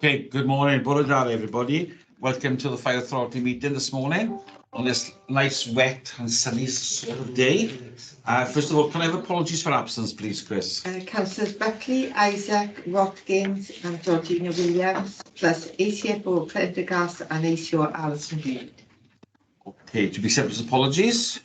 Okay, good morning, Bore da everybody. Welcome to the Fire Authority meeting this morning on this nice, wet and sunny sort of day. First of all, can I have apologies for absence, please, Chris? Councillors Buckley, Isaac, Watkins and Georgina Williams, plus ACFO Prendergast and ACO Alison Reid. Okay, to be accepted as apologies.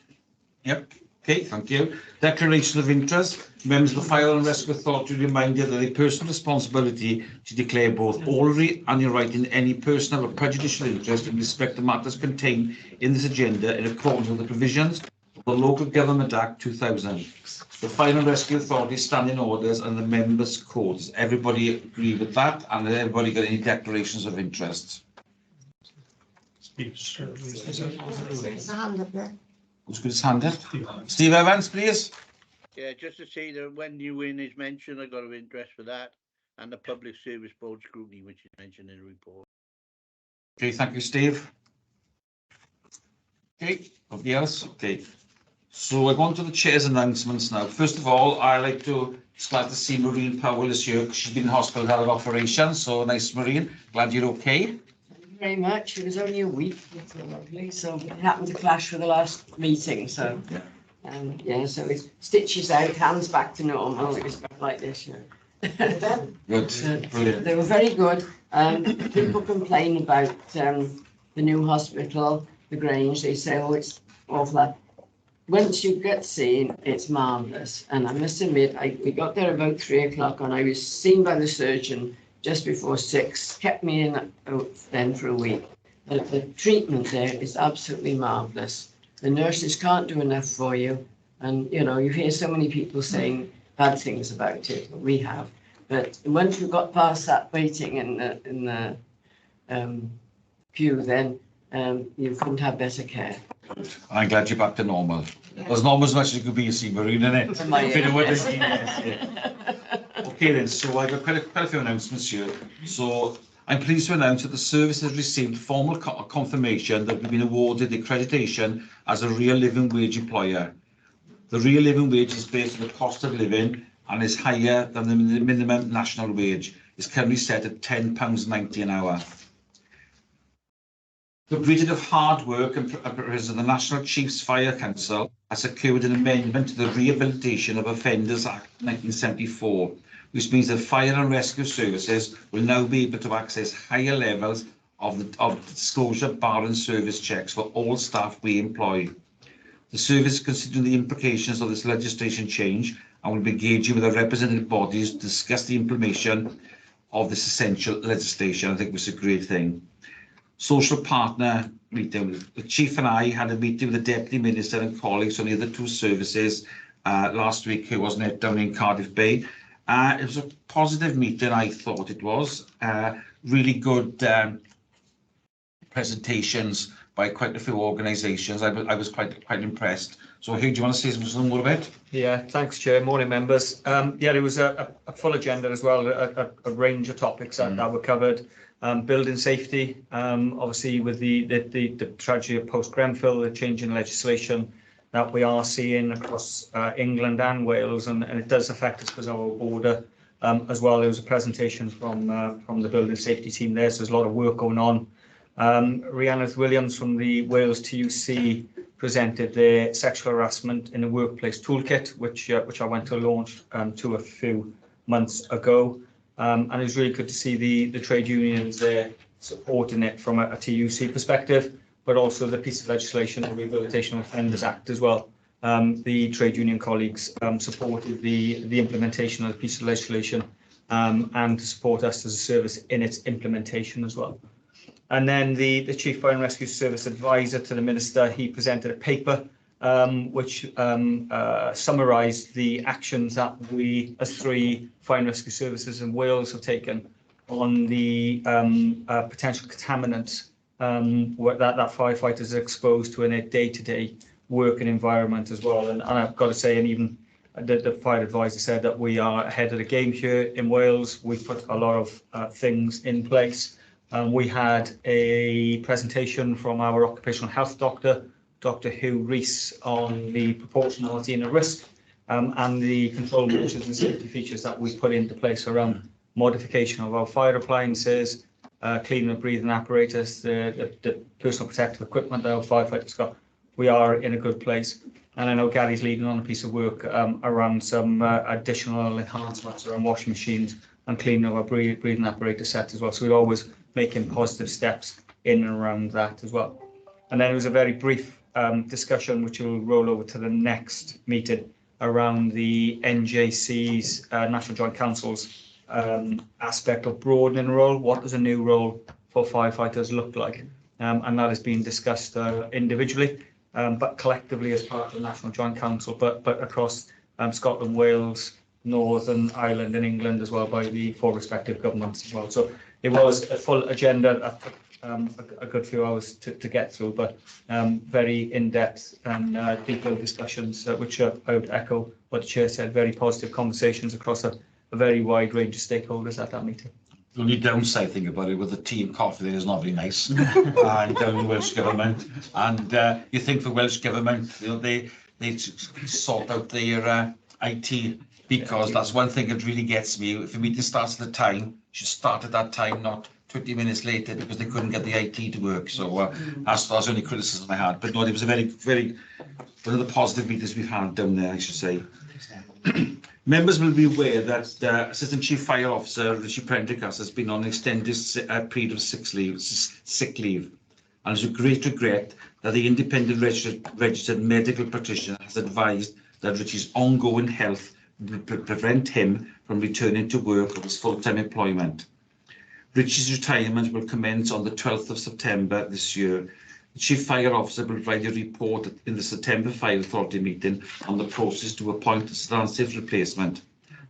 Yep. Okay, thank you. Declaration of interest. Members of the Fire and Rescue Authority reminded that a personal responsibility to declare both orally and in writing any personal or prejudicial interest in respect to matters contained in this agenda in accordance with the provisions of the Local Government Act 2000. The Fire and Rescue Authority standing orders and the members' codes. Everybody agree with that? And everybody got any declarations of interest? There's a hand up there. Who's got his hand up? Steve Evans, please. Yeah, just to say that when New Win is mentioned, I got an interest for that, and the Public Service Board scrutiny, which is mentioned in the report. Okay, thank you, Steve. Okay, nobody else? Okay. So we're going to the chair's announcements now. First of all, I'd like to start to see Maureen Powell this year because she's been in hospital, had an operation. So nice, Maureen. Glad you're okay. Very much. It was only a week, lovely. So it happened to clash with the last meeting. So yeah, so it's stitches out, hands back to normal. It was back like this. Yeah. Good, brilliant. They were very good. People complain about the new hospital, the Grange. They say, oh, it's awful. Once you get seen, it's marvellous. And I must admit, we got there about 3 o'clock and I was seen by the surgeon just before 6, kept me in then for a week. The treatment there is absolutely marvellous. The nurses can't do enough for you. And, you know, you hear so many people saying bad things about it, we have. But once we got past that waiting in the queue, then you couldn't have better care. I'm glad you're back to normal. Yeah. As normal as much as you could be, you see, Maureen, isn't it? Okay then, so I got quite a few announcements here. So I'm pleased to announce that the service has received formal confirmation that we've been awarded accreditation as a real living wage employer. The real living wage is based on the cost of living and is higher than the minimum national wage. It's currently set at £10.90 an hour. The period of hard work and preparation of the National Chiefs Fire Council has secured an amendment to the Rehabilitation of Offenders Act 1974, which means that fire and rescue services will now be able to access higher levels of disclosure bar and service checks for all staff we employ. The service is considering the implications of this legislation change and will be engaging with the representative bodies to discuss the implementation of this essential legislation. I think it's a great thing. Social partner meeting. The Chief and I had a meeting with the Deputy Minister and colleagues on the other two services last week, wasn't it, down in Cardiff Bay. It was a positive meeting, I thought it was. Really good presentations by quite a few organisations. I was quite impressed. So Hugh, do you want to say something more about it? Yeah, thanks, Chair. Morning, members. Yeah, there was a full agenda as well, a range of topics that were covered. Building safety, obviously with the tragedy of post-Grenfell, the change in legislation that we are seeing across England and Wales, and it does affect us because of our border as well. There was a presentation from the building safety team there, so there's a lot of work going on. Rhiannon Williams from the Wales TUC presented their sexual harassment in the workplace toolkit, which I went to launch to a few months ago. And it was really good to see the trade unions there supporting it from a TUC perspective, but also the piece of legislation, the Rehabilitation of Offenders Act as well. The trade union colleagues supported the implementation of the piece of legislation and to support us as a service in its implementation as well. And then the Chief Fire and Rescue Service Advisor to the Minister, he presented a paper which summarised the actions that we, as 3 fire and rescue services in Wales, have taken on the potential contaminants that firefighters are exposed to in their day-to-day working environment as well. And I've got to say, and even the fire advisor said that we are ahead of the game here in Wales. We've put a lot of things in place. We had a presentation from our occupational health doctor, Dr. Hugh Rees, on the proportionality and the risk and the control measures and safety features that we put into place around modification of our fire appliances, cleaning and breathing apparatus, the personal protective equipment that our firefighters got. We are in a good place. And I know Gary's leading on a piece of work around some additional enhancements around washing machines and cleaning of our breathing apparatus set as well. So we're always making positive steps in and around that as well. And then it was a very brief discussion, which will roll over to the next meeting, around the NJC's National Joint Council's aspect of broadening role. What does a new role for firefighters look like? And that has been discussed individually, but collectively as part of the National Joint Council, but across Scotland, Wales, Northern Ireland and England as well, by the four respective governments as well. So it was a full agenda, a good few hours to get through, but very in-depth and detailed discussions, which I would echo what the Chair said, very positive conversations across a very wide range of stakeholders at that meeting. The only downside thing about it with the tea and coffee there is not very nice. And down in Welsh Government, and you think the Welsh Government, you know, they sort out their IT, because that's one thing that really gets me. If a meeting starts at the time, you should start at that time, not 20 minutes later, because they couldn't get the IT to work. So that's the only criticism I had. But no, it was a very one of the positive meetings we've had down there, I should say. Members will be aware that Assistant Chief Fire Officer Richie Prendergast has been on an extended period of sick leave, and it's a great regret that the independent registered medical practitioner has advised that Richie's ongoing health will prevent him from returning to work or his full-time employment. Richie's retirement will commence on the 12th of September this year. The Chief Fire Officer will provide a report in the September Fire Authority meeting on the process to appoint a substantive replacement.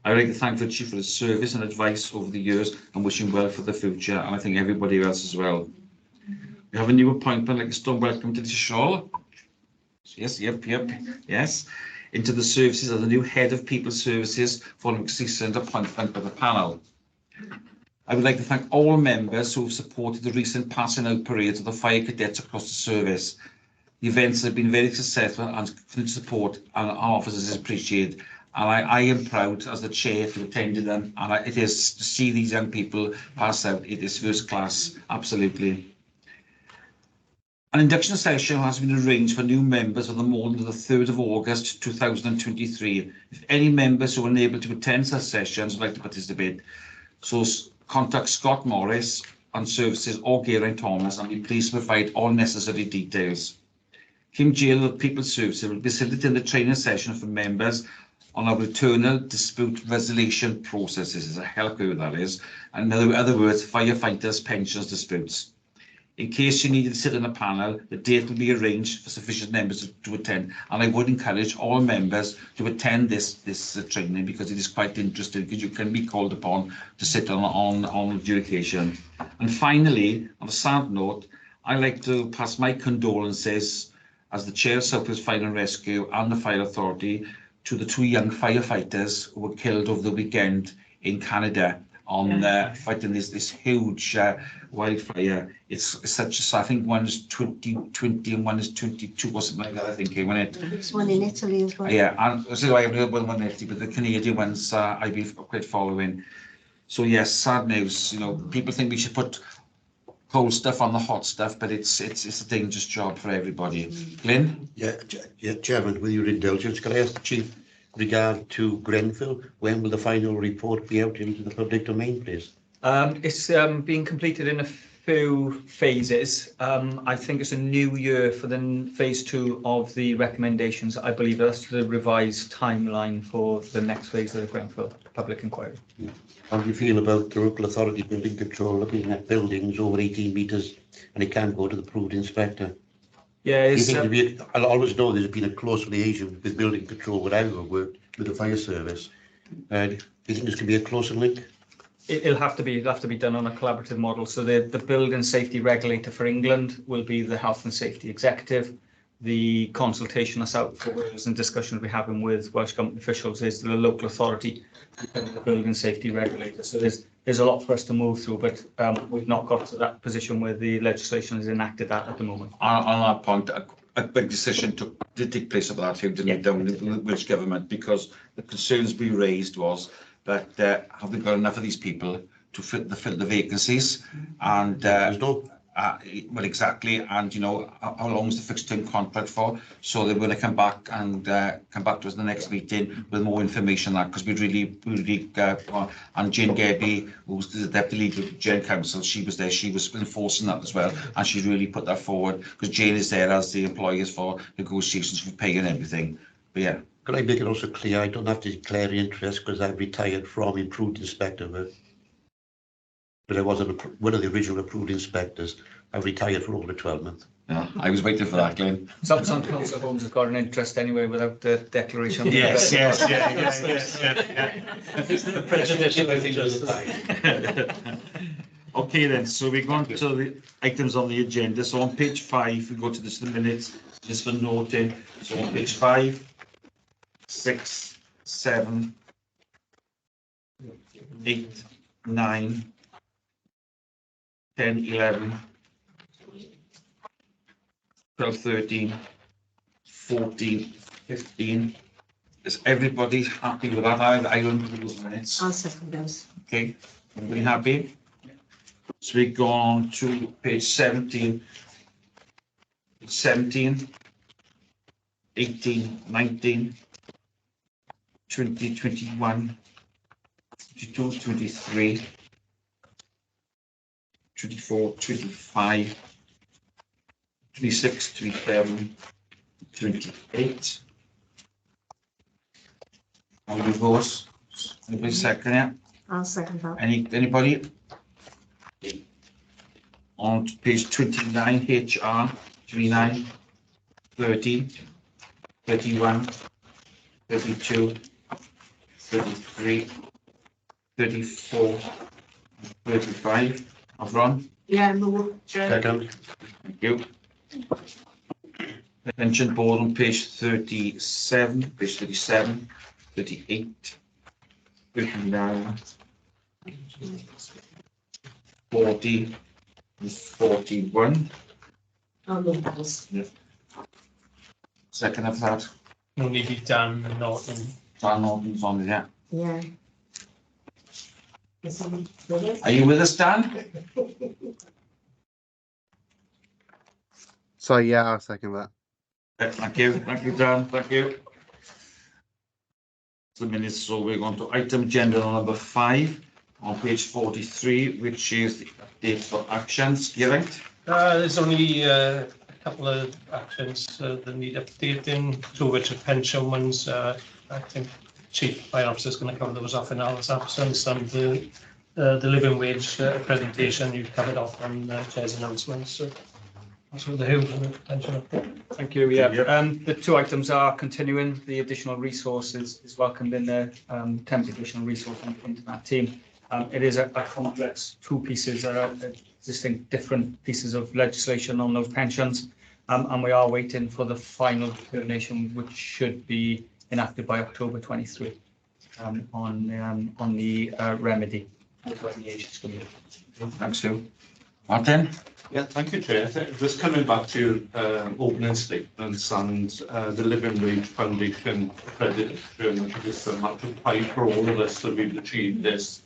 I would like to thank the Chief for his service and advice over the years and wish him well for the future, and I think everybody else as well. We have a new appointment, like a storm welcome to the Shaw. Yes, yep, yes. Into the services of the new Head of People Services following recent appointment by the panel. I would like to thank all members who have supported the recent passing out parades of the fire cadets across the service. The events have been very successful and the support and our officers is appreciated. And I am proud as the chair to attend them, and it is to see these young people pass out. It is first class, absolutely. An induction session has been arranged for new members on the morning of the 3rd of August 2023. If any members who are unable to attend such sessions would like to participate, so contact Scott Morris on services or Geraint Thomas and be pleased to provide all necessary details. Kim Gill of People Services will be facilitating the training session for members on our internal dispute resolution processes. It's a hell of a that is. And in other words, firefighters' pensions disputes. In case you needed to sit on a panel, the date will be arranged for sufficient members to attend. And I would encourage all members to attend this training, because it is quite interesting, because you can be called upon to sit on adjudication. And finally, on a sad note, I'd like to pass my condolences as the Chair of South Wales Fire and Rescue and the Fire Authority to the 2 young firefighters who were killed over the weekend in Canada on fighting this huge wildfire. It's such a, I think one is 20 and one is 22 or something like that, I think, wasn't it? There's one in Italy as well. Yeah, and so I have one in Italy, but the Canadian ones I've been quite following. So yes, sad news. You know, people think we should put cold stuff on the hot stuff, but it's a dangerous job for everybody. Glyn? Yeah, Chairman, with your indulgence, can I ask the Chief, regard to Grenfell, when will the final report be out into the public domain, please? It's being completed in a few phases. I think it's a new year for the phase 2 of the recommendations. I believe that's the revised timeline for the next phase of the Grenfell public inquiry. Yeah. How do you feel about the local authority building control looking at buildings over 18 metres and it can't go to the approved inspector? Yeah, it's, I'll always know there's been a close liaison with building control when I've worked with the fire service. Do you think there's going to be a closer link? it'll have to be done on a collaborative model. So the building safety regulator for England will be the health and safety executive. The consultation that's out for Wales and discussions we're having with Welsh Government officials is the local authority, the building safety regulator. So there's a lot for us to move through, but we've not got to that position where the legislation is enacted at the moment. On that point, a big decision did take place about that here, didn't it, down in the Welsh Government, because the concerns we raised was that have we got enough of these people fill the vacancies, and There's no, well, exactly, and you know how long is the fixed term contract for? So they're going to come back to us in the next meeting with more information on that, because we really and Jane Gebby, who's the deputy leader of Gen Council, she was there, she was enforcing that as well, and she really put that forward, because Jane is there as the employers for negotiations for pay and everything. But yeah. can I make it also clear, I don't have to declare interest because I've retired from improved inspector work. But I was one of the original approved inspectors. I've retired for over 12 months. Yeah, I was waiting for that, Glenn. Some council homes have got an interest anyway without the declaration. Yes. Prejudicial interest. Okay then, so we go on to the items on the agenda. So on page 5, we go to the minutes, just for noting. So on page 5, 6, 7, 8, 9, 10, 11, 12, 13, 14, 15. Is everybody happy with that? I don't do those minutes. I'll second those. Okay, everybody happy? So we go on to page 17, 18, 19, 20, 21, 22, 23, 24, 25, 26, 27, 28. How do you vote? Anybody second it? I'll second that. Anybody? On to page 29, HR, 29, 30, 31, 32, 33, 34, 35. I've run. Yeah, move, Chair. Second, Thank you. Pension board on page 37, page 37, 38, 39, 40, and 41. I'll move those. Second of that, No need to be done and not in. Dan Norton's on there. Yeah. Is someone with it? Are you with us, Dan? So yeah, I'll second that. Thank you, Dan, thank you. The minutes, so we're going to item agenda number 5 on page 43, which is the update for actions. Geraint? There's only a couple of actions that need updating, two of which are pension ones. I think Chief Fire Officer is going to cover those off in Alice's absence, and the living wage presentation you've covered off on Chair's announcements. So that's what they have for the pension update. Thank you. Yeah, Yep. the two items are continuing. The additional resources is welcomed in there. 10 additional resource into that team. It is a complex. Two pieces are existing different pieces of legislation on those pensions, and we are waiting for the final determination, which should be enacted by October 23 on the remedy. Thanks, Sue. Martin? Yeah, thank you, Chair. Just coming back to opening statements and the Living Wage Foundation accreditation, it's a matter of pride for all of us that we've achieved this.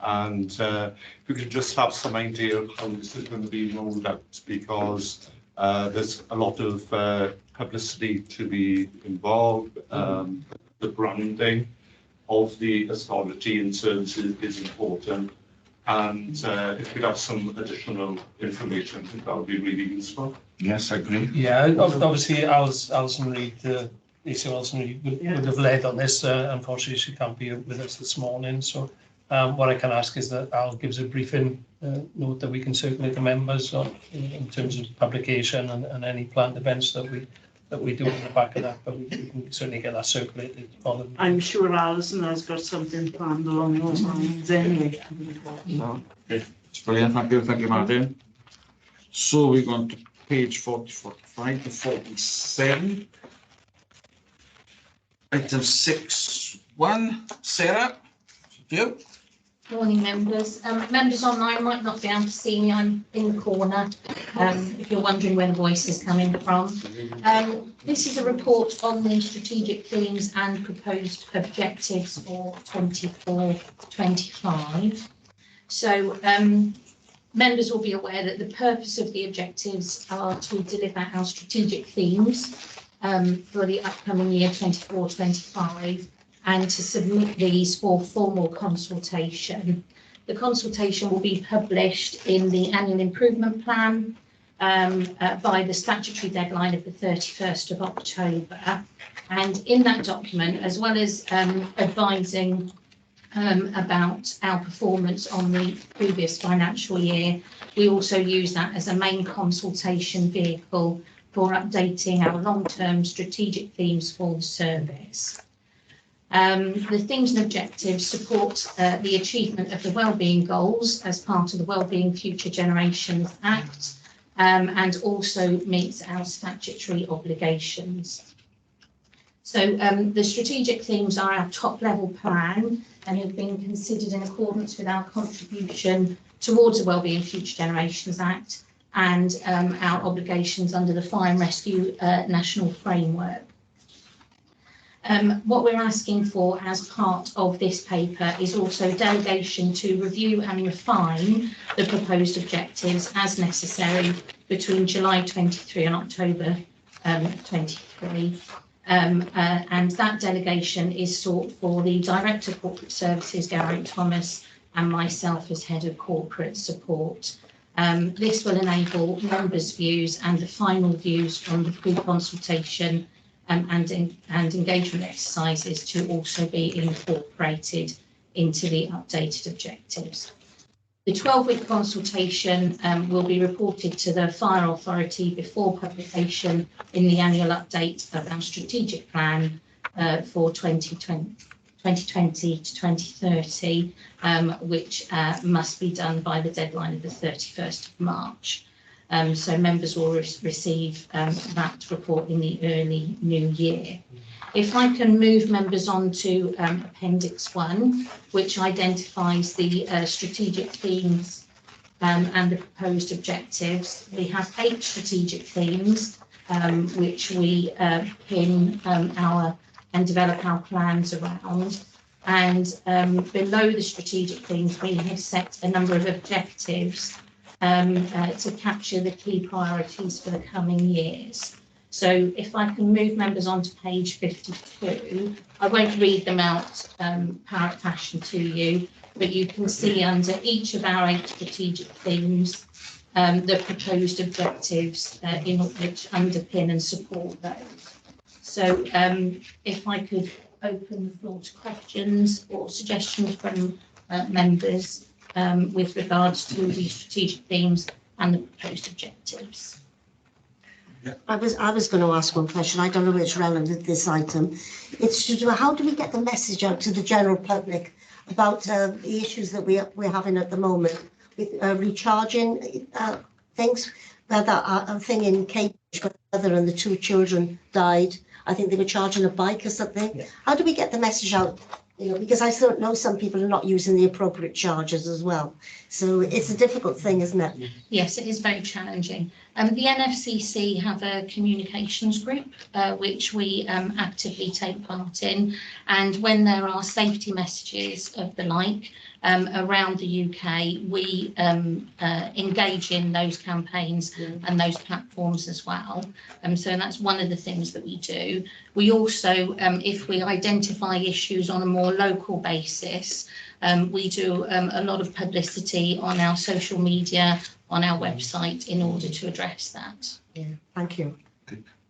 And if we could just have some idea of how this is going to be rolled out, because there's a lot of publicity to be involved. The branding of the authority and services is important. And if we have some additional information, I think that would be really useful. Yes, I agree. Yeah, obviously Alison Reid, Lisa Wilson Reid would have led on this. Unfortunately, she can't be with us this morning. So what I can ask is that Al gives a briefing note that we can circulate the members on in terms of publication and any planned events that we do on the back of that, but we can certainly get that circulated for them. I'm sure Alison has got something planned along those lines anyway. It's brilliant. Thank you, Martin. So we're going to page 40, 45 to 47. Item 6.1, Sarah, you. Morning, members. Members online might not be able to see me. I'm in the corner. If you're wondering where the voice is coming from. This is a report on the strategic themes and proposed objectives for 24-25. So members will be aware that the purpose of the objectives are to deliver our strategic themes for the upcoming year 24-25 and to submit these for formal consultation. The consultation will be published in the annual improvement plan by the statutory deadline of the 31st of October. And in that document, as well as advising about our performance on the previous financial year, we also use that as a main consultation vehicle for updating our long-term strategic themes for the service. The themes and objectives support the achievement of the wellbeing goals as part of the Wellbeing Future Generations Act, and also meets our statutory obligations. So the strategic themes are our top level plan and have been considered in accordance with our contribution towards the Wellbeing Future Generations Act and our obligations under the Fire and Rescue National Framework. What we're asking for as part of this paper is also delegation to review and refine the proposed objectives as necessary between July 23 and October 23. And that delegation is sought for the Director of Corporate Services, Geraint Thomas, and myself as Head of Corporate Support. This will enable members' views and the final views from the pre-consultation and engagement exercises to also be incorporated into the updated objectives. The 12-week consultation will be reported to the Fire Authority before publication in the annual update of our strategic plan for 2020 to 2030, which must be done by the deadline of the 31st of March. So members will receive that report in the early new year. If I can move members on to Appendix 1, which identifies the strategic themes and the proposed objectives. We have 8 strategic themes, which we pin and develop our plans around. And below the strategic themes, we have set a number of objectives to capture the key priorities for the coming years. So if I can move members on to page 52, I won't read them out parrot fashion to you, but you can see under each of our 8 strategic themes the proposed objectives in which underpin and support those. So if I could open the floor to questions or suggestions from members with regards to the strategic themes and the proposed objectives. I was going to ask one question. I don't know if it's relevant to this item. It's to do how do we get the message out to the general public about the issues that we're having at the moment with recharging things. That a thing in Cambridge, my mother and the 2 children died. I think they were charging a bike or something. Yeah. How do we get the message out? You know, because I still know some people are not using the appropriate chargers as well. So it's a difficult thing, isn't it? Yes, it is very challenging. The NFCC have a communications group, which we actively take part in. And when there are safety messages of the like around the UK, we engage in those campaigns and those platforms as well. So that's one of the things that we do. We also, if we identify issues on a more local basis, we do a lot of publicity on our social media, on our website in order to address that. Yeah, thank you.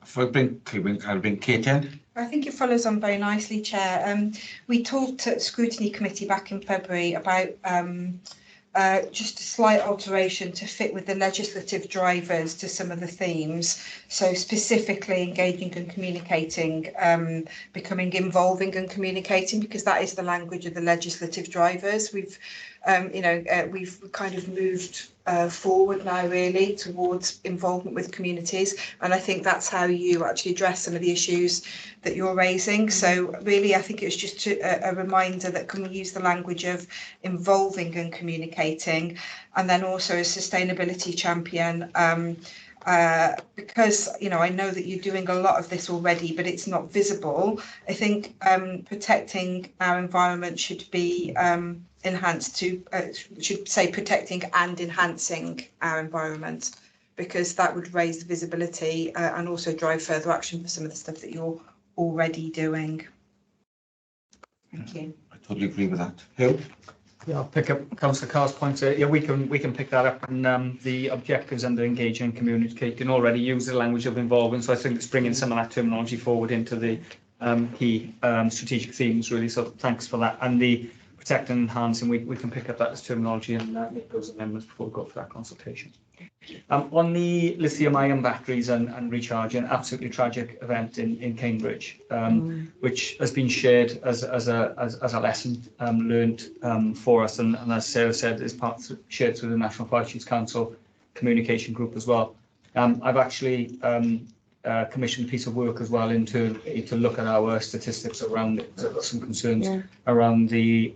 If I bring Kate in. I think it follows on very nicely, Chair. We talked at Scrutiny Committee back in February about just a slight alteration to fit with the legislative drivers to some of the themes. So specifically engaging and communicating, becoming involving and communicating, because that is the language of the legislative drivers. We've kind of moved forward now really towards involvement with communities, and I think that's how you actually address some of the issues that you're raising. So really I think it's just a reminder that can we use the language of involving and communicating, and then also a sustainability champion. because, you know, I know that you're doing a lot of this already, but it's not visible. I think protecting our environment should be enhanced to, should say protecting and enhancing our environment, because that would raise the visibility and also drive further action for some of the stuff that you're already doing. Thank you. I totally agree with that. Who? Yeah, I'll pick up Councillor Carr's point. Yeah, we can pick that up, and the objectives under engaging and communicating already use the language of involving. So I think it's bringing some of that terminology forward into the key strategic themes, really. So thanks for that. And the protect and enhancing, we can pick up that as terminology and make those amendments before we go for that consultation. On the lithium-ion batteries and recharging, absolutely tragic event in Cambridge, which has been shared as a lesson learned for us, and as Sarah said, is shared through the National Fire Chiefs Council communication group as well. I've actually commissioned a piece of work as well to look at our statistics around it. I've got some concerns around the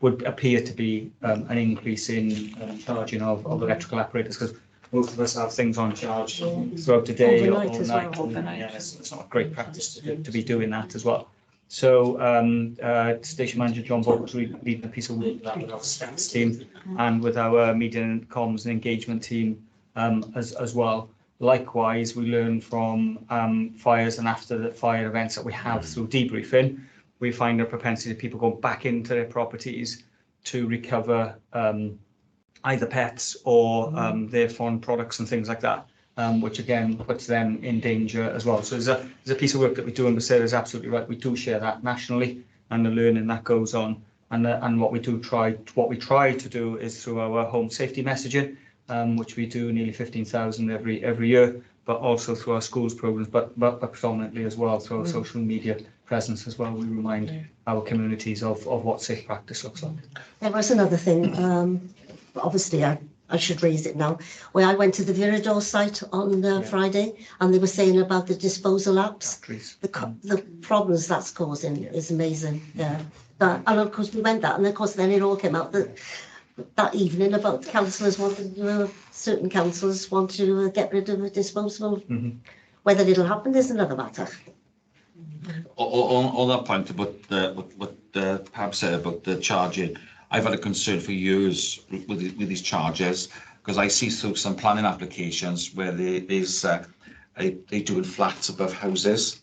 would appear to be an increase in charging of electrical apparatus, because most of us have things on charge throughout the day or Overnight as well. overnight. Yeah, it's not a great practice to be doing that as well. So Station Manager John Bolt was leading a piece of work with that with our stats team and with our media and comms and engagement team as well. Likewise, we learn from fires and after the fire events that we have through debriefing. We find a propensity of people going back into their properties to recover either pets or their foreign products and things like that, which again puts them in danger as well. So there's a piece of work that we do, and Sarah's absolutely right. We do share that nationally, and the learning that goes on. And what we try to do is through our home safety messaging, which we do nearly 15,000 every year, but also through our schools programs, but predominantly as well through our social media presence as well. We remind our communities of what safe practice looks like. There was another thing, obviously I should raise it now, where I went to the Viridor site on Friday, and they were saying about the disposal apps. The problems that's causing is amazing. Yeah. And of course we went that, and of course then it all came out that evening about councillors wanting certain councillors want to get rid of a disposable. Whether it'll happen is another matter. On that point about what Pam said about the charging, I've had a concern for years with these chargers, because I see through some planning applications where they do in flats above houses,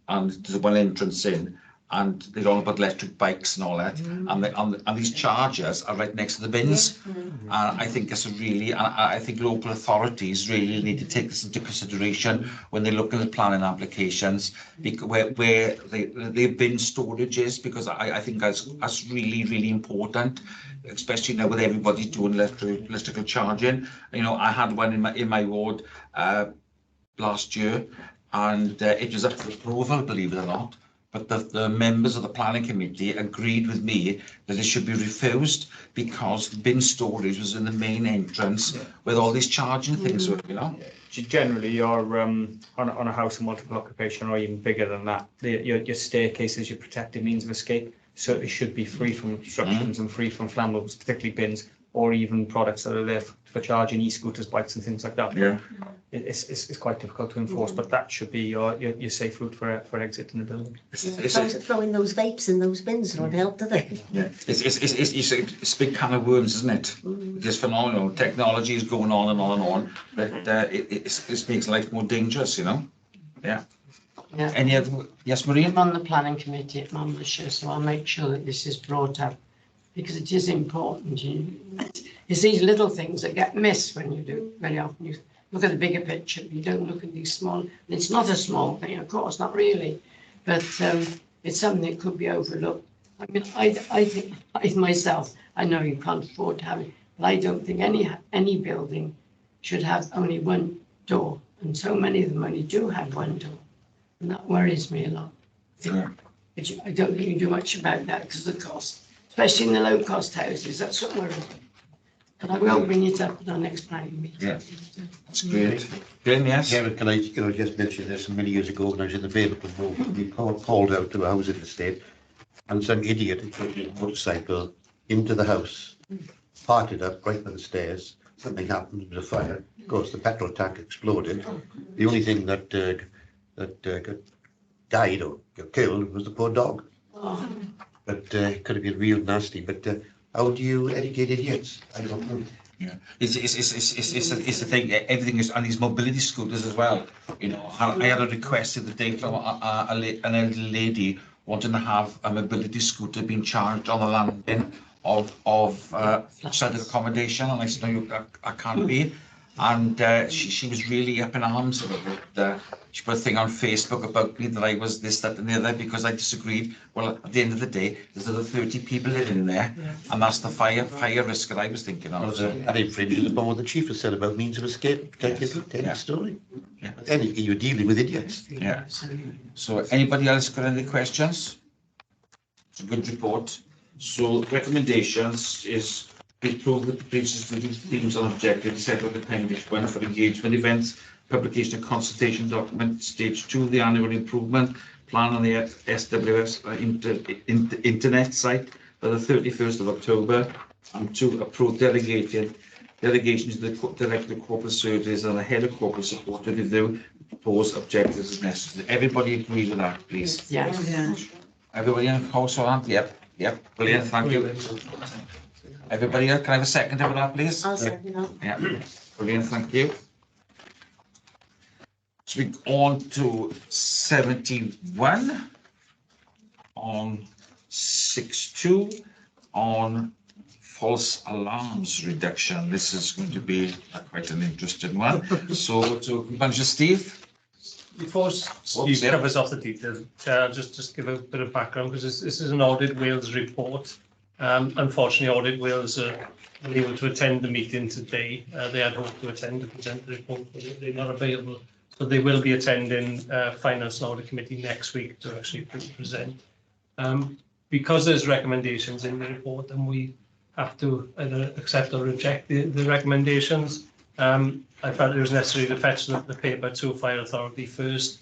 and there's one entrance in, and they're all about electric bikes and all that, and these chargers are right next to the bins. And I think it's I think local authorities really need to take this into consideration when they look at the planning applications, where the bin storage is, because I think that's really important, especially now with everybody doing electrical charging. You know, I had one in my ward last year, and it was up for approval, believe it or not. But the members of the planning committee agreed with me that it should be refused, because bin storage was in the main entrance with all these charging things, you know. Generally, you're on a house of multiple occupation or even bigger than that. Your staircases, your protected means of escape, certainly should be free from obstructions and free from flammables, particularly bins, or even products that are there for charging e-scooters, bikes and things like that. Yeah. It's quite difficult to enforce, but that should be your safe route for exiting the building. Throwing those vapes in those bins don't help, do they? Yeah. It's a big can of worms, isn't it? It's phenomenal. Technology is going on and on and on, but it makes life more dangerous, you know. Yeah. Yeah. Any other? Yes, Maria? I'm on the planning committee at Monmouthshire, so I'll make sure that this is brought up, because it is important. It's these little things that get missed when you do very often. You look at the bigger picture, you don't look at these small, and it's not a small thing, of course, not really, but it's something that could be overlooked. I mean, I think myself, I know you can't afford to have it, but I don't think any building should have only one door, and so many of them only do have one door, and that worries me a lot. I don't think you do much about that because of the cost, especially in the low-cost houses. That's what worries me. But I will bring it up at our next planning meeting. Yeah, that's great. Glenn, yes? Yeah, but can I just mention this? Many years ago, when I was in the Vapor movement, we called out to a housing estate, and some idiot had taken a motorcycle into the house, parked it up right by the stairs, something happened with a fire. Of course, the petrol tank exploded. The only thing that got died or got killed was the poor dog. But it could have been real nasty. But how do you educate idiots? I don't know. Yeah, it's the thing. Everything is on these mobility scooters as well. You know, I had a request the other day from an elderly lady wanting to have a mobility scooter being charged on the landing of studded accommodation, and I said, no, I can't be. And she was really up in arms about it. She put a thing on Facebook about me that I was this, that, and the other because I disagreed. Well, at the end of the day, there's other 30 people living there, and that's the fire risk that I was thinking of. That infringes upon what the chief has said about means of escape. Take the story. Yeah. Then you're dealing with idiots. Yeah. So anybody else got any questions? It's a good report. So recommendations is improve the previous themes and objectives set out appendix 1 for engagement events, publication of consultation document, stage 2, the annual improvement plan on the SWF's internet site by the 31st of October, and 2, approve delegations to the Director of Corporate Services and the Head of Corporate Support to review proposed objectives as necessary. Everybody agree with that, please? Yes. Everybody in the household? Yep, brilliant, thank you. Everybody else, can I have a second for that, please? I'll second that. Yeah, brilliant, thank you. So we go on to 71 on 6.2 on false alarms reduction. This is going to be quite an interesting one. So to Manager Steve. Before Steve covers off the details, I'll just give a bit of background because this is an Audit Wales report. Unfortunately, Audit Wales are unable to attend the meeting today. They had hoped to attend to present the report, but they're not available. So they will be attending Finance and Audit Committee next week to actually present. Because there's recommendations in the report and we have to either accept or reject the recommendations, I felt it was necessary to fetch the paper to Fire Authority first,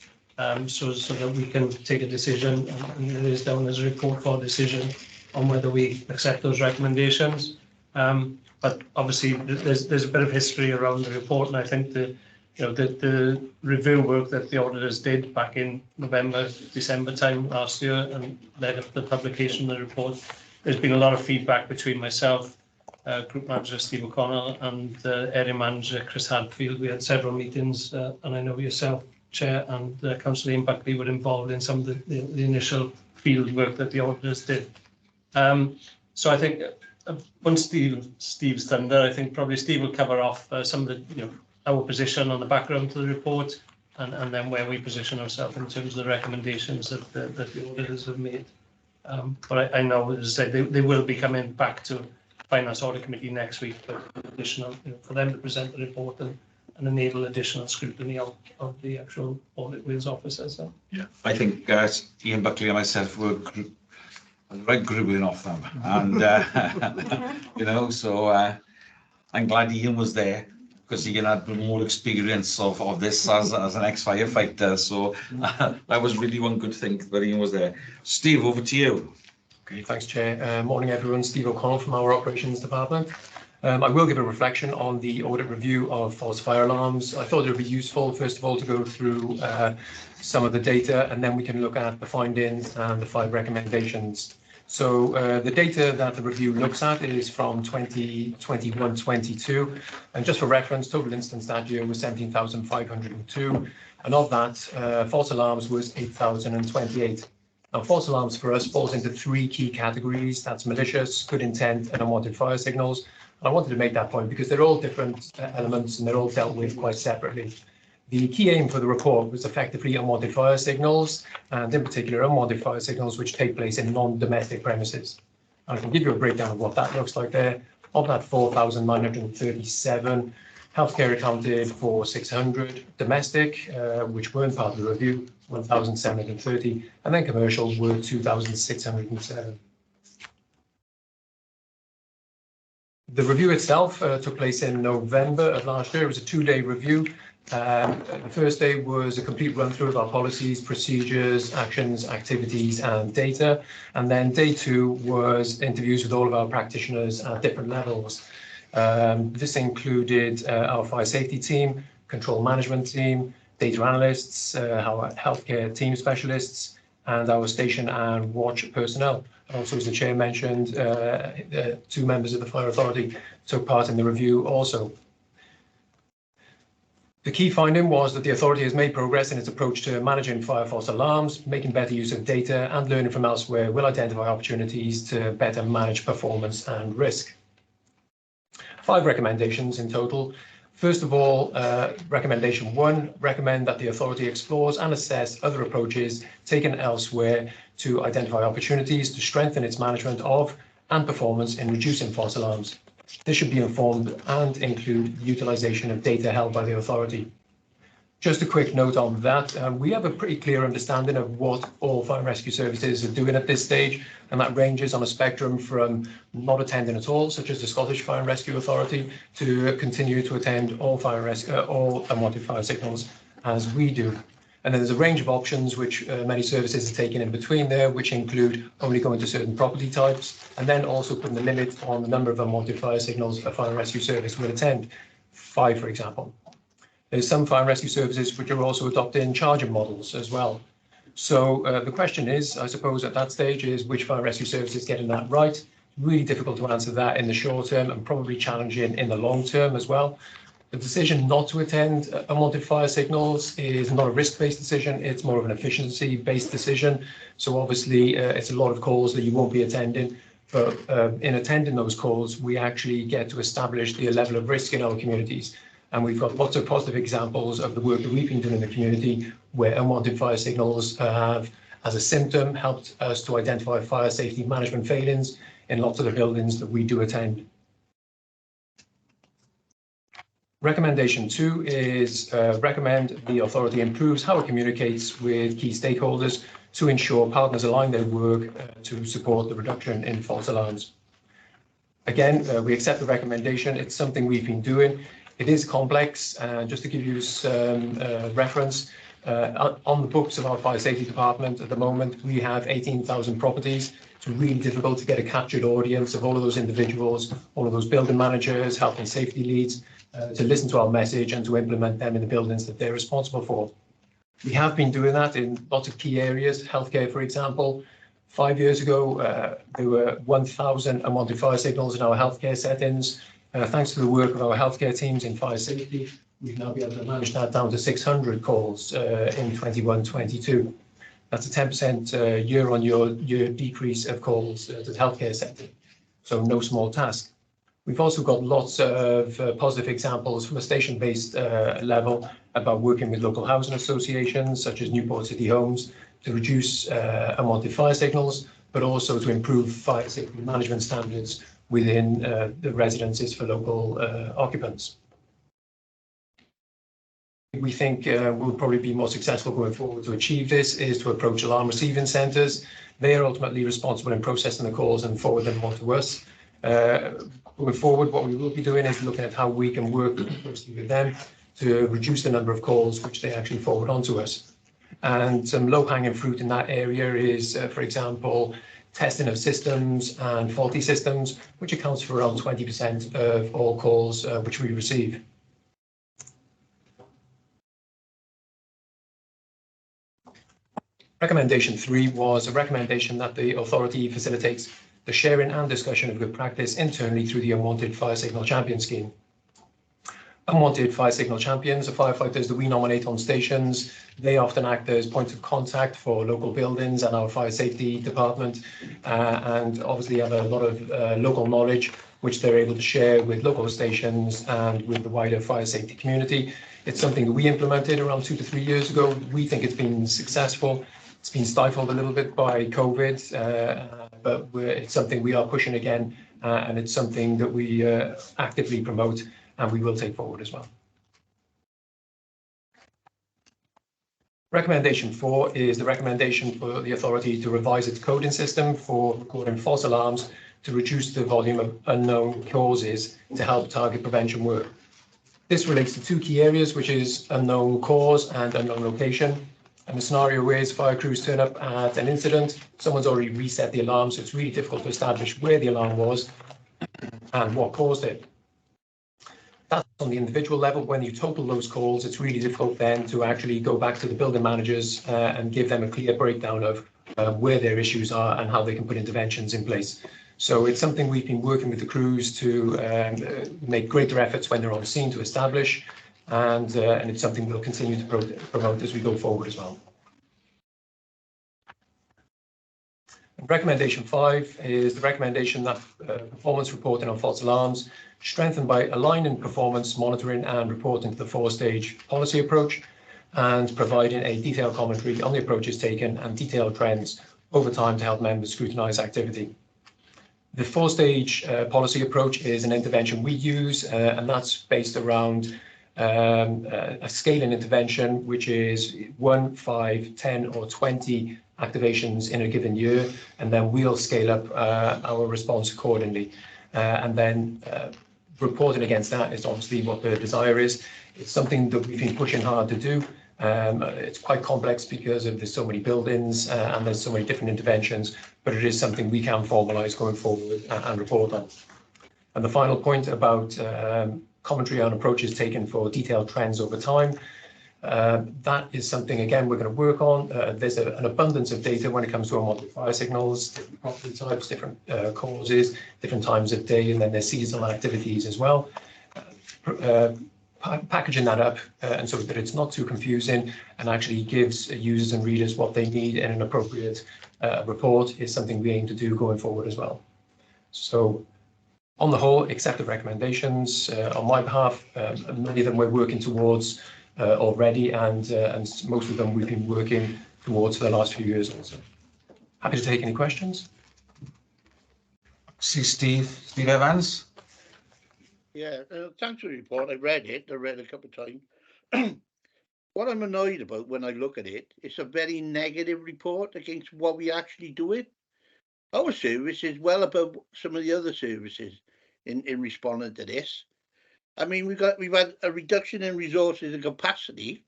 so that we can take a decision, and it is down as a report for decision on whether we accept those recommendations. But obviously, there's a bit of history around the report, and I think the review work that the auditors did back in November, December time last year, and led up to the publication of the report. There's been a lot of feedback between myself, Group Manager Steve O'Connell, and Area Manager Chris Hadfield. We had several meetings, and I know yourself, Chair, and Councillor Ian Buckley were involved in some of the initial field work that the auditors did. So I think once Steve's done that, I think probably Steve will cover off some of the, our position on the background to the report, and then where we position ourselves in terms of the recommendations that the auditors have made. But I know, as I say, they will be coming back to Finance Audit Committee next week for additional, for them to present the report and enable additional scrutiny of the actual Audit Wales officers. Yeah, I think Ian Buckley and myself were right grubbing off them, and so I'm glad Ian was there, because Ian had more experience of this as an ex-firefighter, so that was really one good thing that Ian was there. Steve, over to you. Okay, thanks, Chair. Morning, everyone. Steve O'Connell from our Operations Department. I will give a reflection on the audit review of false fire alarms. I thought it would be useful, first of all, to go through some of the data, and then we can look at the findings and the 5 recommendations. So the data that the review looks at is from 2021-22, and just for reference, total incidents that year was 17,502, and of that, false alarms was 8,028. Now, false alarms for us falls into 3 key categories. That's malicious, good intent, and unwanted fire signals. And I wanted to make that point because they're all different elements and they're all dealt with quite separately. The key aim for the report was effectively unwanted fire signals, and in particular unwanted fire signals which take place in non-domestic premises. I can give you a breakdown of what that looks like there. Of that 4,937, healthcare accounted for 600, domestic, which weren't part of the review, 1,730, and then commercial were 2,607. The review itself took place in November of last year. It was a 2-day review. The first day was a complete run through of our policies, procedures, actions, activities, and data. And then day 2 was interviews with all of our practitioners at different levels. This included our fire safety team, control management team, data analysts, our healthcare team specialists, and our station and watch personnel. Also, as the chair mentioned, 2 members of the Fire Authority took part in the review also. The key finding was that the authority has made progress in its approach to managing fire false alarms, making better use of data, and learning from elsewhere will identify opportunities to better manage performance and risk. 5 recommendations in total. First of all, recommendation 1, recommend that the authority explores and assess other approaches taken elsewhere to identify opportunities to strengthen its management of and performance in reducing false alarms. This should be informed and include the utilisation of data held by the authority. Just a quick note on that, we have a pretty clear understanding of what all fire and rescue services are doing at this stage, and that ranges on a spectrum from not attending at all, such as the Scottish Fire and Rescue Authority, to continue to attend all all unwanted fire signals as we do. And then there's a range of options which many services are taking in between there, which include only going to certain property types, and then also putting a limit on the number of unwanted fire signals a fire and rescue service will attend, 5 for example. There's some fire and rescue services which are also adopting charging models as well. So the question is, I suppose at that stage, is which fire and rescue service is getting that right? Really difficult to answer that in the short term and probably challenging in the long term as well. The decision not to attend unwanted fire signals is not a risk-based decision, it's more of an efficiency-based decision. So obviously it's a lot of calls that you won't be attending, but in attending those calls, we actually get to establish the level of risk in our communities. And we've got lots of positive examples of the work that we've been doing in the community where unwanted fire signals have, as a symptom, helped us to identify fire safety management failings in lots of the buildings that we do attend. Recommendation 2 is recommend the authority improves how it communicates with key stakeholders to ensure partners align their work to support the reduction in false alarms. Again, we accept the recommendation. It's something we've been doing. It is complex, just to give you some reference, on the books of our fire safety department at the moment, we have 18,000 properties. It's really difficult to get a captured audience of all of those individuals, all of those building managers, health and safety leads, to listen to our message and to implement them in the buildings that they're responsible for. We have been doing that in lots of key areas, healthcare, for example. 5 years ago, there were 1,000 unwanted fire signals in our healthcare settings. Thanks to the work of our healthcare teams in fire safety, we've now been able to manage that down to 600 calls in 21-22. That's a 10% year-on-year decrease of calls to the healthcare sector. So no small task. We've also got lots of positive examples from a station-based level about working with local housing associations such as Newport City Homes to reduce unwanted fire signals, but also to improve fire safety management standards within the residences for local occupants. We think we'll probably be more successful going forward to achieve this is to approach alarm receiving centres. They are ultimately responsible in processing the calls and forward them on to us. Going forward, what we will be doing is looking at how we can work closely with them to reduce the number of calls which they actually forward on to us. And some low-hanging fruit in that area is, for example, testing of systems and faulty systems, which accounts for around 20% of all calls which we receive. Recommendation 3 was a recommendation that the authority facilitates the sharing and discussion of good practice internally through the Unwanted Fire Signal Champion Scheme. Unwanted Fire Signal Champions are firefighters that we nominate on stations. They often act as points of contact for local buildings and our fire safety department, and obviously have a lot of local knowledge which they're able to share with local stations and with the wider fire safety community. It's something that we implemented around 2 to 3 years ago. We think it's been successful. It's been stifled a little bit by COVID, but it's something we are pushing again, and it's something that we actively promote and we will take forward as well. Recommendation 4 is the recommendation for the authority to revise its coding system for recording false alarms to reduce the volume of unknown causes to help target prevention work. This relates to 2 key areas, which is unknown cause and unknown location. And the scenario is fire crews turn up at an incident, someone's already reset the alarm, so it's really difficult to establish where the alarm was and what caused it. That's on the individual level. When you total those calls, it's really difficult then to actually go back to the building managers and give them a clear breakdown of where their issues are and how they can put interventions in place. So it's something we've been working with the crews to make greater efforts when they're on scene to establish, and it's something we'll continue to promote as we go forward as well. Recommendation 5 is the recommendation that performance reporting on false alarms strengthened by aligning performance monitoring and reporting to the 4-stage policy approach, and providing a detailed commentary on the approaches taken and detailed trends over time to help members scrutinise activity. The 4-stage policy approach is an intervention we use, and that's based around a scaling intervention, which is 1, 5, 10 or 20 activations in a given year, and then we'll scale up our response accordingly. And then reporting against that is obviously what the desire is. It's something that we've been pushing hard to do. It's quite complex because there's so many buildings and there's so many different interventions, but it is something we can formalise going forward and report on. And the final point about commentary on approaches taken for detailed trends over time, that is something, again, we're going to work on. There's an abundance of data when it comes to unwanted fire signals, different property types, different causes, different times of day, and then there's seasonal activities as well. Packaging that up and so that it's not too confusing and actually gives users and readers what they need in an appropriate report is something we aim to do going forward as well. So on the whole, accept the recommendations on my behalf. Many of them we're working towards already, and most of them we've been working towards for the last few years also. Happy to take any questions. See Steve Evans. Yeah, thanks for the report. I read it a couple of times. What I'm annoyed about when I look at it, it's a very negative report against what we actually do it. Our service is well above some of the other services in responding to this. I mean, we've had a reduction in resources and capacity,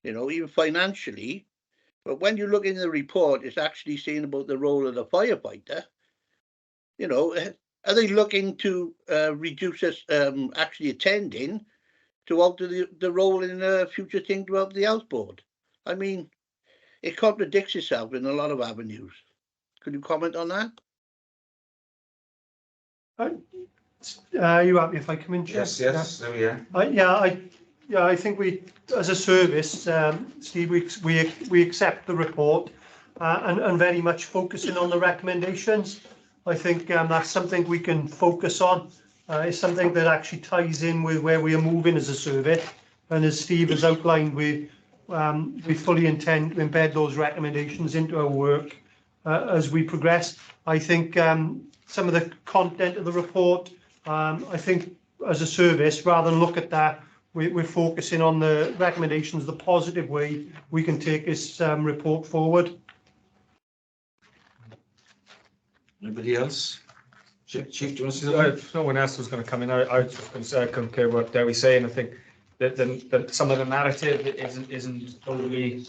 you know, even financially. But when you look in the report, it's actually saying about the role of the firefighter. You know, are they looking to reduce us actually attending to alter the role in a future thing to help the health board? I mean, it contradicts itself in a lot of avenues. Could you comment on that? You happy if I come in, Chair? Yes, there we are. I think we, as a service, Steve, we accept the report and very much focusing on the recommendations. I think that's something we can focus on. It's something that actually ties in with where we are moving as a service. And as Steve has outlined, we fully intend to embed those recommendations into our work as we progress. I think some of the content of the report, I think as a service, rather than look at that, we're focusing on the recommendations, the positive way we can take this report forward. Anybody else? Chief, do you want to say If something? no one else was going to come in, I was just going to concur with what Dewi's saying. I think that some of the narrative isn't totally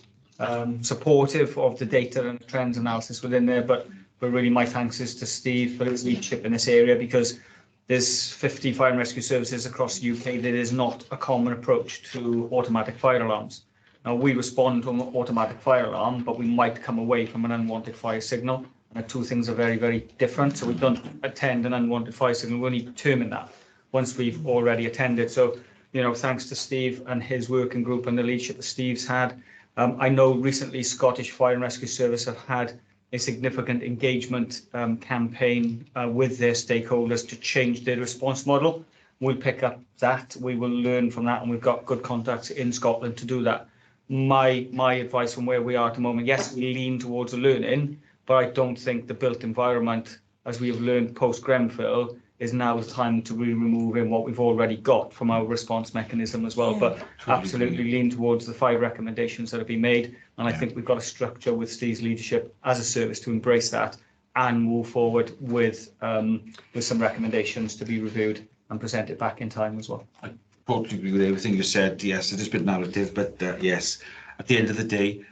supportive of the data and trends analysis within there, but really my thanks is to Steve for his leadership in this area, because there's 50 fire and rescue services across the UK. There is not a common approach to automatic fire alarms. Now, we respond to an automatic fire alarm, but we might come away from an unwanted fire signal. And the two things are very, very different. So we don't attend an unwanted fire signal. We only determine that once we've already attended. So, you know, thanks to Steve and his working group and the leadership that Steve's had. I know recently Scottish Fire and Rescue Service have had a significant engagement campaign with their stakeholders to change their response model. We'll pick up that, we will learn from that, and we've got good contacts in Scotland to do that. My advice from where we are at the moment, yes, we lean towards the learning, but I don't think the built environment, as we have learned post-Grenfell, is now the time to really remove in what we've already got from our response mechanism as well. But absolutely lean towards the 5 recommendations that have been made. And I think we've got a structure with Steve's leadership as a service to embrace that and move forward with some recommendations to be reviewed and presented back in time as well. I totally agree with everything you said. Yes, it is a bit narrative, but yes, at the end of the day,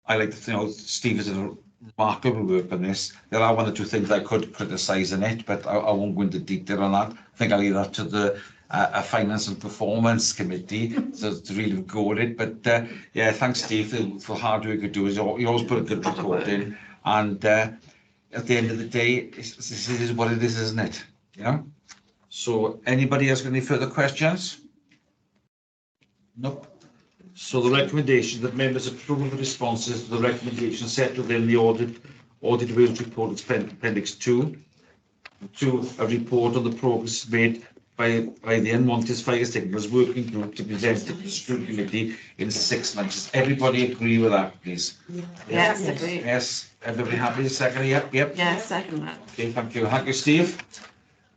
I like to, you know, Steve is a remarkable work on this. There are 1 or 2 things I could criticise in it, but I won't go into detail on that. I think I'll leave that to the a finance and performance committee, so to really go with it. But yeah, thanks Steve for the hard work you do. You always put a good report in, and at the end of the day, this is what it is, isn't it? Yeah. So anybody else got any further questions? Nope. So the recommendation that members approve the responses to the recommendation set within the audit wheels report, appendix 2, to a report on the progress made by the Unwanted Fire Signals Working Group to present to the school committee in 6 months. Does everybody agree with that, please? Yes, Yes. Everybody happy? Second? Yep. yes, second that. Okay, thank you. Thank you, Steve.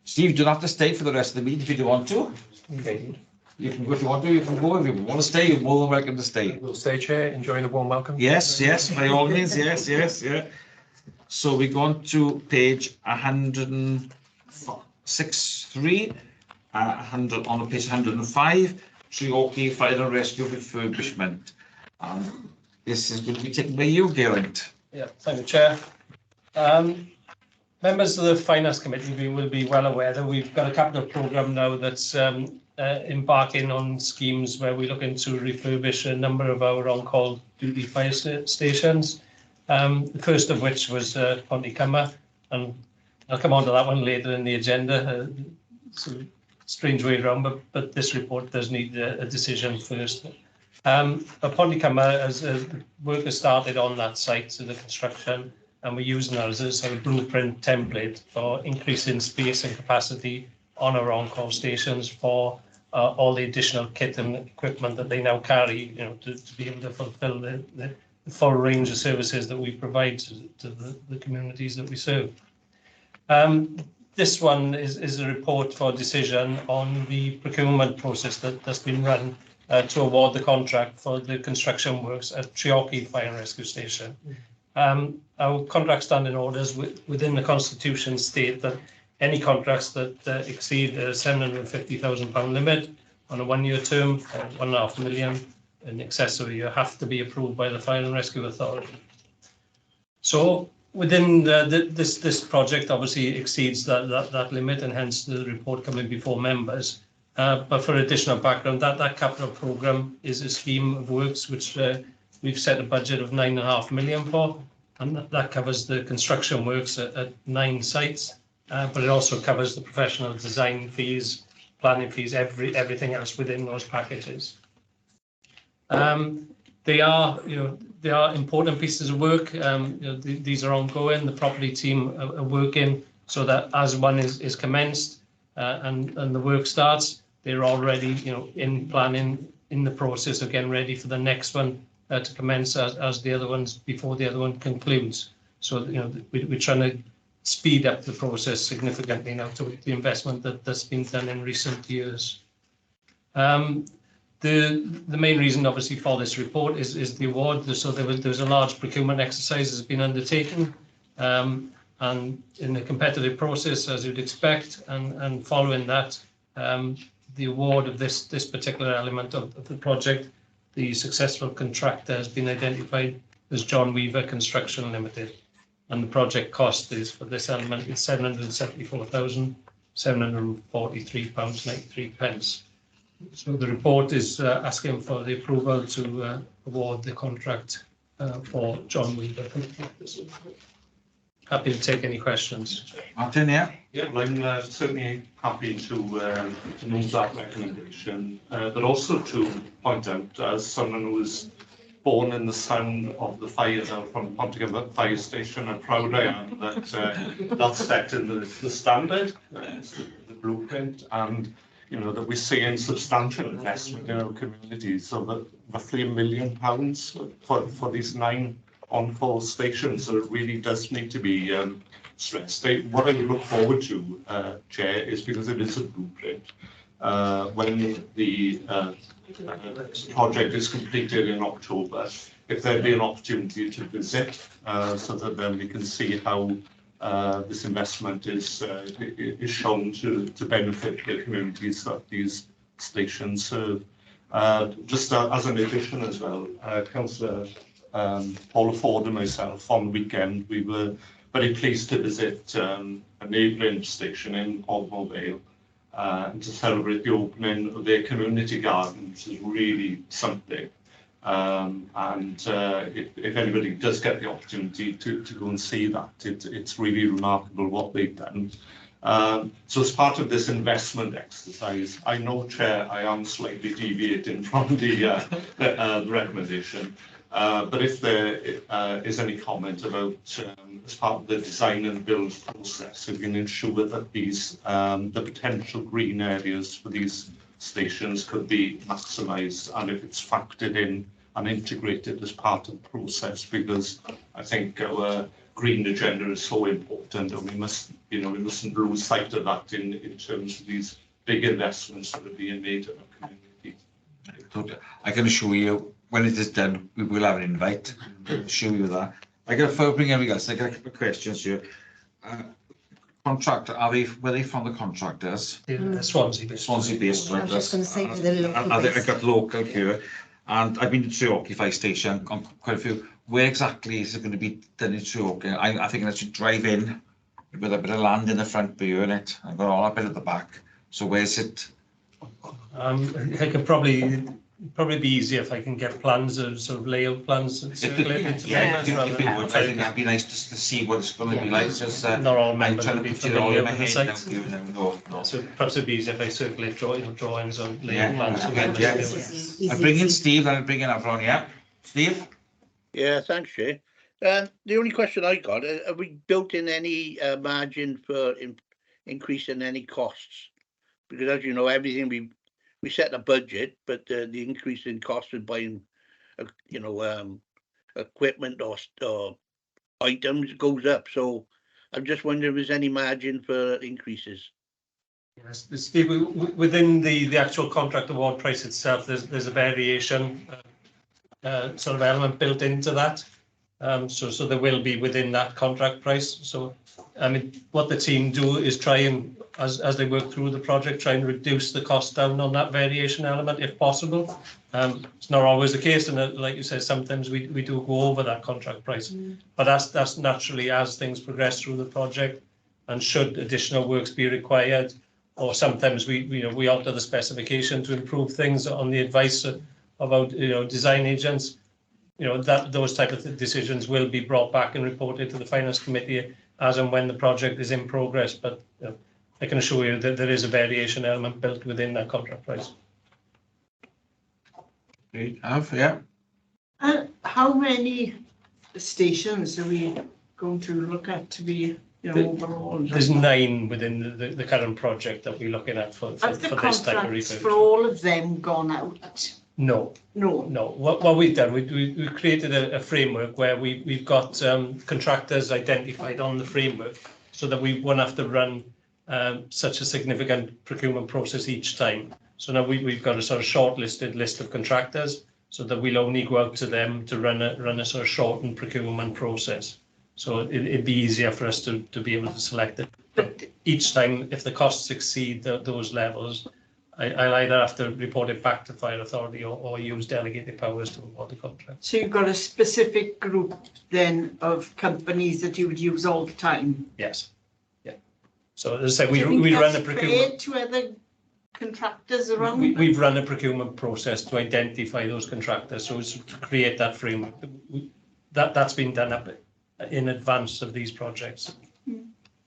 Steve, you don't have to stay for the rest of the meeting if you don't want to. Okay. You can go if you want to, you can go. If you want to stay, you're more than welcome to stay. We'll stay, Chair. Enjoying the warm welcome. Yes, by all means, yes, yeah. So we go on to page 163, 100 on page 105, Treorchy Fire and Rescue refurbishment. This is going to be taken by you, Geraint. Yeah, thank you, Chair. Members of the Finance Committee will be well aware that we've got a capital programme now that's embarking on schemes where we're looking to refurbish a number of our on-call duty fire stations. The first of which was Pontycummer, and I'll come on to that one later in the agenda. It's a strange way around, but this report does need a decision first. But Pontycummer, as work has started on that site, so the construction, and we're using that as a blueprint template for increasing space and capacity on our on-call stations for all the additional kit and equipment that they now carry, to be able to fulfil the full range of services that we provide to the communities that we serve. This one is a report for decision on the procurement process that's been run to award the contract for the construction works at Treorchy Fire and Rescue Station. Our contract standing orders within the Constitution state that any contracts that exceed a £750,000 limit on a 1-year term, or £1.5 million in excess of a year, have to be approved by the Fire and Rescue Authority. So within this project obviously exceeds that limit, and hence the report coming before members. But for additional background, that capital programme is a scheme of works which we've set a budget of £9.5 million for, and that covers the construction works at 9 sites. But it also covers the professional design fees, planning fees, everything else within those packages. They are important pieces of work. These are ongoing. The property team are working so that as one is commenced and the work starts, they're already in planning, in the process of getting ready for the next one to commence as the other ones, before the other one concludes. So we're trying to speed up the process significantly now to the investment that's been done in recent years. The main reason obviously for this report is the award. So there was a large procurement exercise that's been undertaken, and in a competitive process, as you'd expect, and following that, the award of this particular element of the project, the successful contractor has been identified as John Weaver Construction Limited. And the project cost is for this element is £774,743.93. So the report is asking for the approval to award the contract for John Weaver. Happy to take any questions. Martin, yeah? Yeah, I'm certainly happy to move that recommendation, but also to point out, as someone who was born in the sound of the fire from Pontycummer Fire Station, how proud I am that that's set in the standard, the blueprint, and that we're seeing substantial investment in our communities, so that roughly £1 million for these 9 on-call stations. So it really does need to be stressed. What I look forward to, Chair, is because it is a blueprint. When the project is completed in October, if there'd be an opportunity to visit, so that then we can see how this investment is shown to benefit the communities that these stations serve. Just as an addition as well, Councillor Paula Ford and myself on the weekend, we were very pleased to visit a neighbouring station in Ogmore Vale, and to celebrate the opening of their community garden, which is really something. If anybody does get the opportunity to go and see that, it's really remarkable what they've done. So as part of this investment exercise, I know, Chair, I am slightly deviating from the recommendation, but if there is any comment about, as part of the design and build process, we can ensure that these, the potential green areas for these stations could be maximised, and if it's factored in and integrated as part of the process, because I think our green agenda is so important, and we must, we mustn't lose sight of that in terms of these big investments that are being made in our community. I can assure you, when it is done, we will have an invite. I'll assure you that. I got to bring everything else. I got a couple of questions here. Contractor, were they from the contractors? Swansea based. Swansea based. I was just going to say for the local. I got local here, and I've been to Treorchy Fire Station on quite a few. Where exactly is it going to be done in Treorchy? I think I should drive in with a bit of land in the front beer in it. I've got all that bit at the back. So where's it? I could probably be easier if I can get plans of sort of layout plans and circulate it. Yeah, I think it'd be nice just to see what it's going to be like. Just, not all members will be familiar with the site. No. So perhaps it'd be easier if I circulate drawings on layout plans. I'll bring in Steve and I'll bring in everyone, yeah? Steve? Yeah, thanks, Chair. The only question I got, have we built in any margin for increasing any costs? Because as you know, everything we set a budget, but the increase in cost of buying, equipment or items goes up. So I'm just wondering if there's any margin for increases. Yes, Steve, within the actual contract award price itself, there's a variation sort of element built into that. So there will be within that contract price. So I mean, what the team do is try and, as they work through the project, try and reduce the cost down on that variation element if possible. It's not always the case, and like you said, sometimes we do go over that contract price. But that's naturally as things progress through the project, and should additional works be required, or sometimes we alter the specification to improve things on the advice of our design agents. That those type of decisions will be brought back and reported to the Finance Committee as and when the project is in progress. But I can assure you that there is a variation element built within that contract price. Yeah. How many stations are we going to look at to be overall? There's 9 within the current project that we're looking at for this type of contracts for all of them gone out? No. What we've done, we created a framework where we've got contractors identified on the framework, so that we won't have to run such a significant procurement process each time. So now we've got a sort of shortlisted list of contractors, so that we'll only go out to them to run a sort of shortened procurement process. So it'd be easier for us to be able to select it. But each time, if the costs exceed those levels, I'll either have to report it back to Fire Authority or use delegated powers to award the contract. So you've got a specific group then of companies that you would use all the time? Yes. Yeah. So as I say, we run a procurement. To other contractors around? We've run a procurement process to identify those contractors, so it's to create that framework. That's been done up in advance of these projects.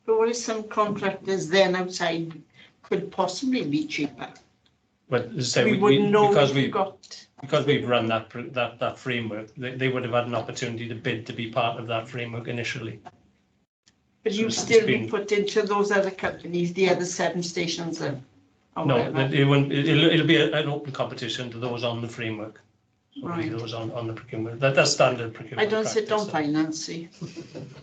But what if some contractors then outside could possibly be cheaper? But as I say, we wouldn't know because we've run that framework, they would have had an opportunity to bid to be part of that framework initially. But you still be put into those other companies, the other 7 stations then? No, it'll be an open competition to those on the framework. Right. Those on the procurement. That's standard procurement. I don't sit on finance, see.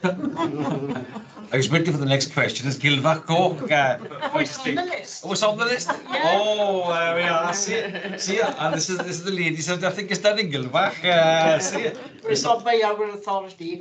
I was waiting for the next question. Is Gilbert go? It's on the list. Oh, it's on the list? Yeah. Oh, there we are. See, and this is the lady said, I think it's done in Gilbert. See. It's not by our authority.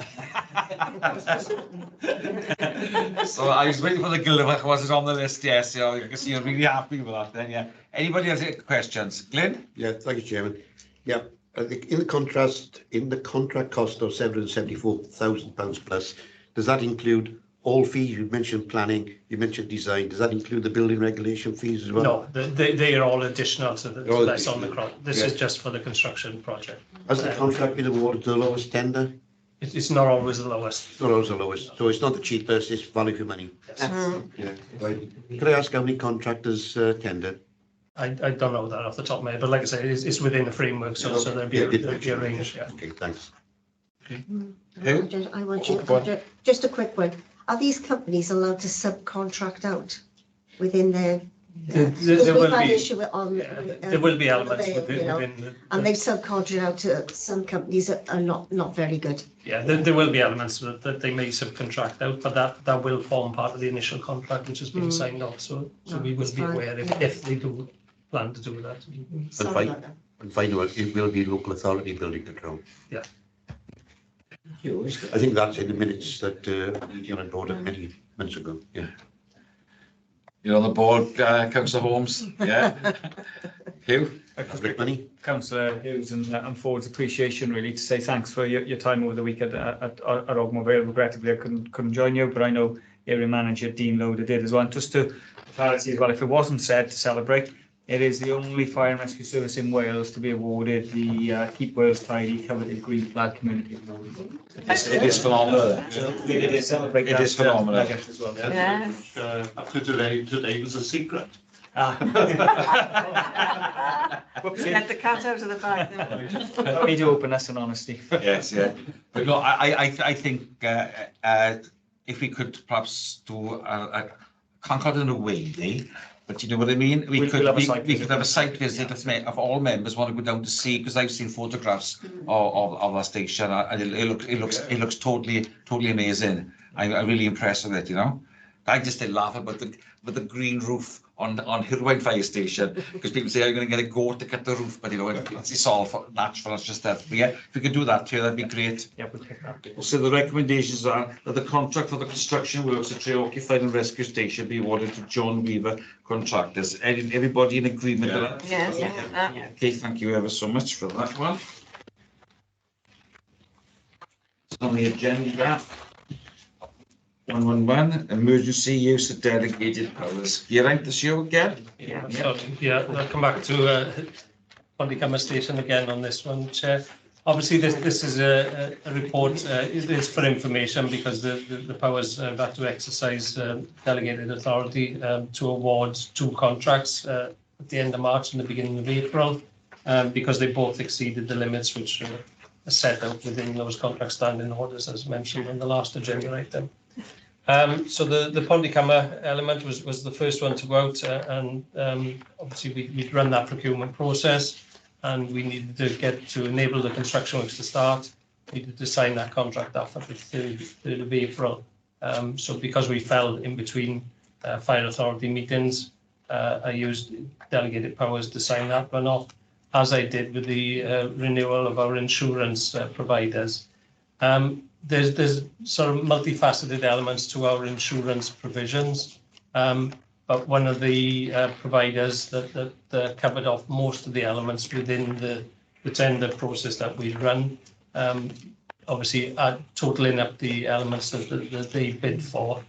So I was waiting for the Gilbert, was it on the list? Yes, you can see you're really happy with that then, yeah. Anybody has any questions? Glenn? Yeah, thank you, Chairman. Yeah, I think in the contract cost of £774,000 plus, does that include all fees, you mentioned planning, you mentioned design, does that include the building regulation fees as well? No, they are all additional to They're all that's on the additional. this is just for the construction project. Has the contract been awarded to the lowest tender? It's not always the lowest. Not always the lowest, so it's not the cheapest, it's value for money. Yeah, right. Could I ask how many contractors tendered? I don't know that off the top of my head, but like I say, it's within the framework, so there'll be Yeah, there'll be a range, yeah. Okay, thanks. I want you, just a quick one. Are these companies allowed to subcontract out within their? There Because will we've had be- issue on. There will be elements you know, within the. And they've subcontracted out to some companies that are not very good. Yeah, there will be elements that they may subcontract out, but that will form part of the initial contract which has been signed off, so we will that's be fine. aware if they do plan to do that. Sorry fine. about that. And final, it will be local authority building control. Yeah. I think that's in the minutes that you had brought up many months ago, yeah. You're on the board, Councillor Holmes, yeah? Hugh? Rick Money? Councillor Hughes and Ford's appreciation really to say thanks for your time over the week at Ogmore Vale. Regrettably, I couldn't join you, but I know area manager Dean Loader did as well. And just to clarity as well, if it wasn't said to celebrate, it is the only fire and rescue service in Wales to be awarded the Keep Wales Tidy Covered in Green Flag Community Award. It is phenomenal. It is celebrate It that, is phenomenal. nugget as well. Yes. After today was a secret. Let the cat out of the bag. Made you openness and honesty. Yes, yeah. But no, I think if we could perhaps do can't call it an away day, but you know what I mean? We We'll could have a site we visit. could have a site visit of all members want to go down to see, because I've seen photographs of that station and it looks totally amazing. I'm really impressed with it, you know. I just did laugh about the green roof on Hirwaun Fire Station, because people say, "Are you going to get a goat to cut the roof?" But you know, it's all natural. It's just that. But yeah, if we could do that too, that'd be great. Yeah, we'll take that. So the recommendations are that the contract for the construction works at Treorchy Fire and Rescue Station be awarded to John Weaver Contractors. Everybody in agreement with that? Yes, Yeah. Okay, thank you ever so much for that one. On the agenda. 111, emergency use of delegated powers. You're right this year again? So, yeah, I'll come back to Pontycummer Station again on this one, Chair. Obviously, this is a report, it is for information because the powers have had to exercise delegated authority to award 2 contracts at the end of March and the beginning of April, because they both exceeded the limits which are set out within those contract standing orders, as mentioned in the last agenda item. So the Pontycummer element was the first one to go out, and obviously we'd run that procurement process, and we needed to get to enable the construction works to start. We needed to sign that contract off at the 3rd of April. So because we fell in between fire authority meetings, I used delegated powers to sign that one off, as I did with the renewal of our insurance providers. There's sort of multifaceted elements to our insurance provisions, but one of the providers that covered off most of the elements within the tender process that we run, obviously totaling up the elements that they bid for,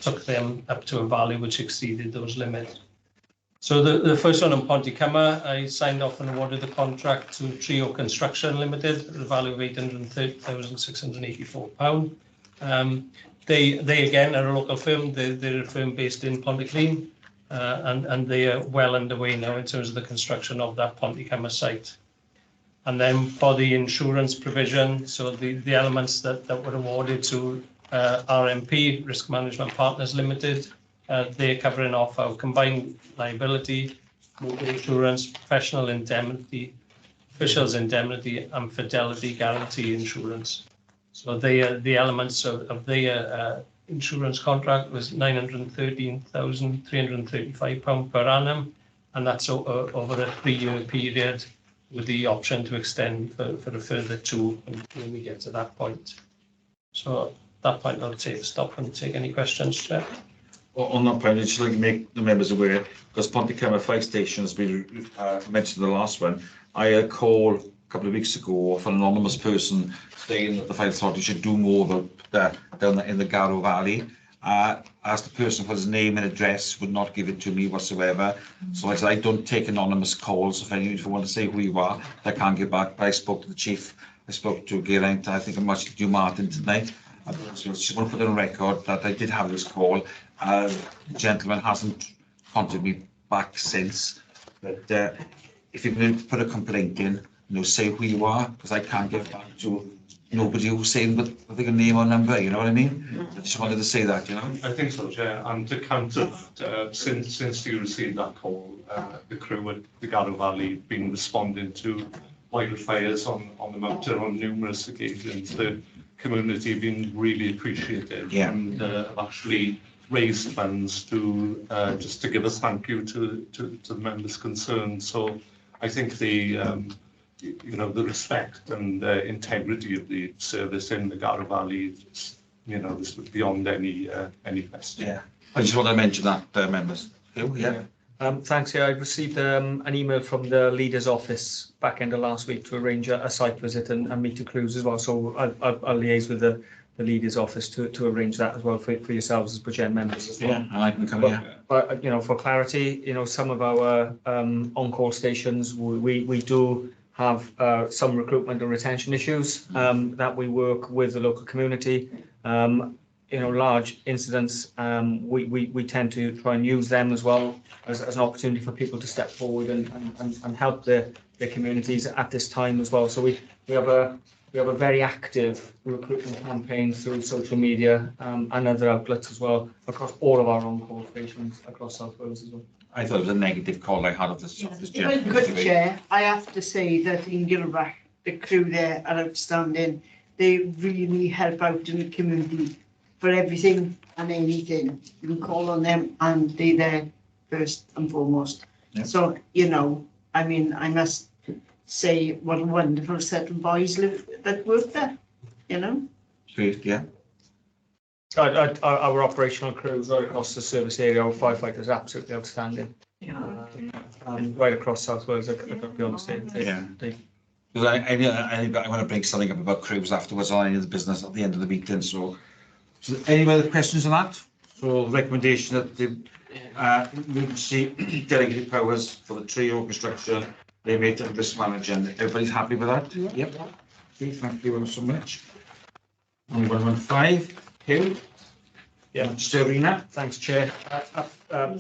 took them up to a value which exceeded those limits. So the first one on Pontycummer, I signed off and awarded the contract to Trio Construction Limited at the value of £830,684. They again are a local firm. They're a firm based in Pontyclean, and they are well underway now in terms of the construction of that Pontycummer site. And then for the insurance provision, so the elements that were awarded to RMP, Risk Management Partners Limited, they're covering off our combined liability, motor insurance, professional indemnity, officials indemnity, and fidelity guarantee insurance. So the elements of their insurance contract was £913,335 per annum, and that's over a 3-year period with the option to extend for a further 2 when we get to that point. So at that point, I'll stop and take any questions, Chair. On that point, I'd just like to make the members aware, because Pontycummer Fire Station has been mentioned in the last one. I call couple of weeks ago of an anonymous person saying that the fire authority should do more about down in the Garrow Valley. Asked the person for his name and address, would not give it to me whatsoever. So I said, I don't take anonymous calls. If you want to say who you are, I can't get back. But I spoke to the chief. I spoke to Geraint. I think I much to do Martin tonight. So I just want to put on record that I did have this call. The gentleman hasn't contacted me back since. But if you're going to put a complaint in, say who you are, because I can't get back to nobody who's saying but I think a name or number, you know what I mean? I just wanted to say that, I think so, Chair. And to counter that, since you received that call, the crew at the Garrow Valley have been responding to wildfires on the mountain on numerous occasions. The community have been really appreciative and have actually raised funds to just to give a thank you to the members concerned. So I think the the respect and integrity of the service in the Garrow Valley is, this was beyond any question. Yeah, I just want to mention that, members. Yeah. Thanks. Yeah, I received an email from the leader's office back end of last week to arrange a site visit and meet the crews as well. So I'll liaise with the leader's office to arrange that as well for yourselves as Bridgend members as well. Yeah, and I can come here. But for clarity, some of our on-call stations, we do have some recruitment and retention issues that we work with the local community. Large incidents, we tend to try and use them as well as an opportunity for people to step forward and help their communities at this time as well. So we have a very active recruitment campaign through social media and other outlets as well across all of our on-call stations across South Wales as well. I thought it was a negative call I had of this. Well, good Chair, I have to say that in Gilbert, the crew there are outstanding. They really help out in the community for everything and anything. You can call on them and they're there first and foremost. Yeah. So, I must say what a wonderful set of boys that work there, Great, yeah. Our operational crews right across the service area, our firefighters are absolutely outstanding. Right across South Wales, I could be honest. Because I want to bring something up about crews afterwards on any of the business at the end of the meeting. So any other questions on that? So recommendation that the emergency delegated powers for the trio construction, they made the risk management. Everybody's happy with that? Yep. Okay, thank you so much. And 115. Hugh? Yeah, Mr. Arena. Thanks, Chair.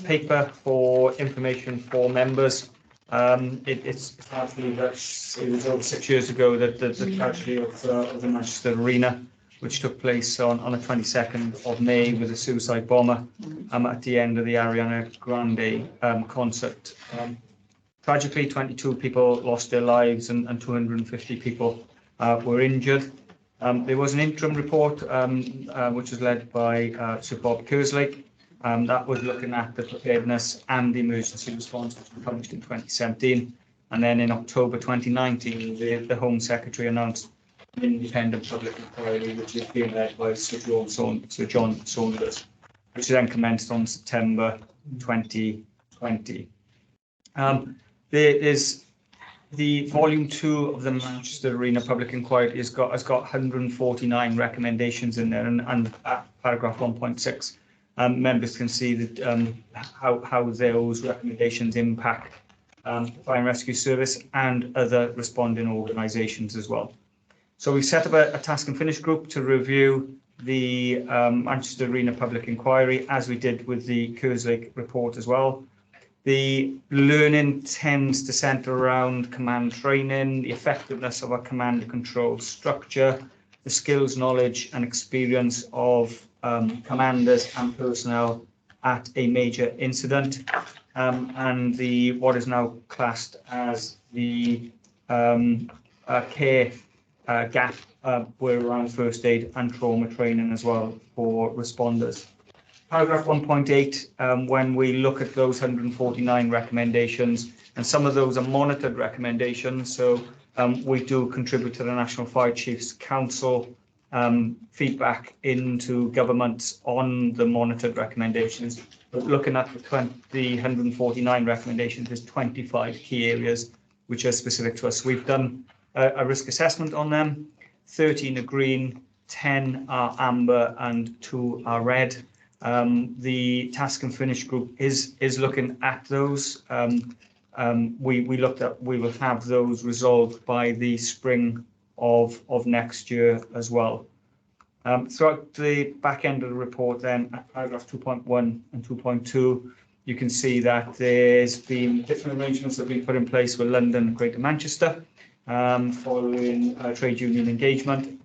Paper for information for members. It's hard to believe that it was over 6 years ago that the tragedy of the Manchester Arena, which took place on the 22nd of May with a suicide bomber at the end of the Ariana Grande concert. Tragically, 22 people lost their lives and 250 people were injured. There was an interim report which was led by Sir Bob Kerslake that was looking at the preparedness and the emergency response, which was published in 2017. And then in October 2019, the Home Secretary announced an independent public inquiry, which is being led by Sir John Saunders, which then commenced on September 2020. There's the volume 2 of the Manchester Arena Public Inquiry has got 149 recommendations in there, and at paragraph 1.6, members can see that how those recommendations impact the Fire and Rescue Service and other responding organisations as well. So we set up a task and finish group to review the Manchester Arena Public Inquiry, as we did with the Kerslake report as well. The learning tends to centre around command training, the effectiveness of our command and control structure, the skills, knowledge and experience of commanders and personnel at a major incident, and what is now classed as the care gap, where around first aid and trauma training as well for responders. Paragraph 1.8, when we look at those 149 recommendations, and some of those are monitored recommendations, so we do contribute to the National Fire Chiefs Council feedback into governments on the monitored recommendations. But looking at the 149 recommendations, there's 25 key areas which are specific to us. We've done a risk assessment on them. 13 are green, 10 are amber, and 2 are red. The task and finish group is looking at those. We will have those resolved by the spring of next year as well. Throughout the back end of the report then, at paragraph 2.1 and 2.2, you can see that there's been different arrangements that have been put in place with London and Greater Manchester following trade union engagement.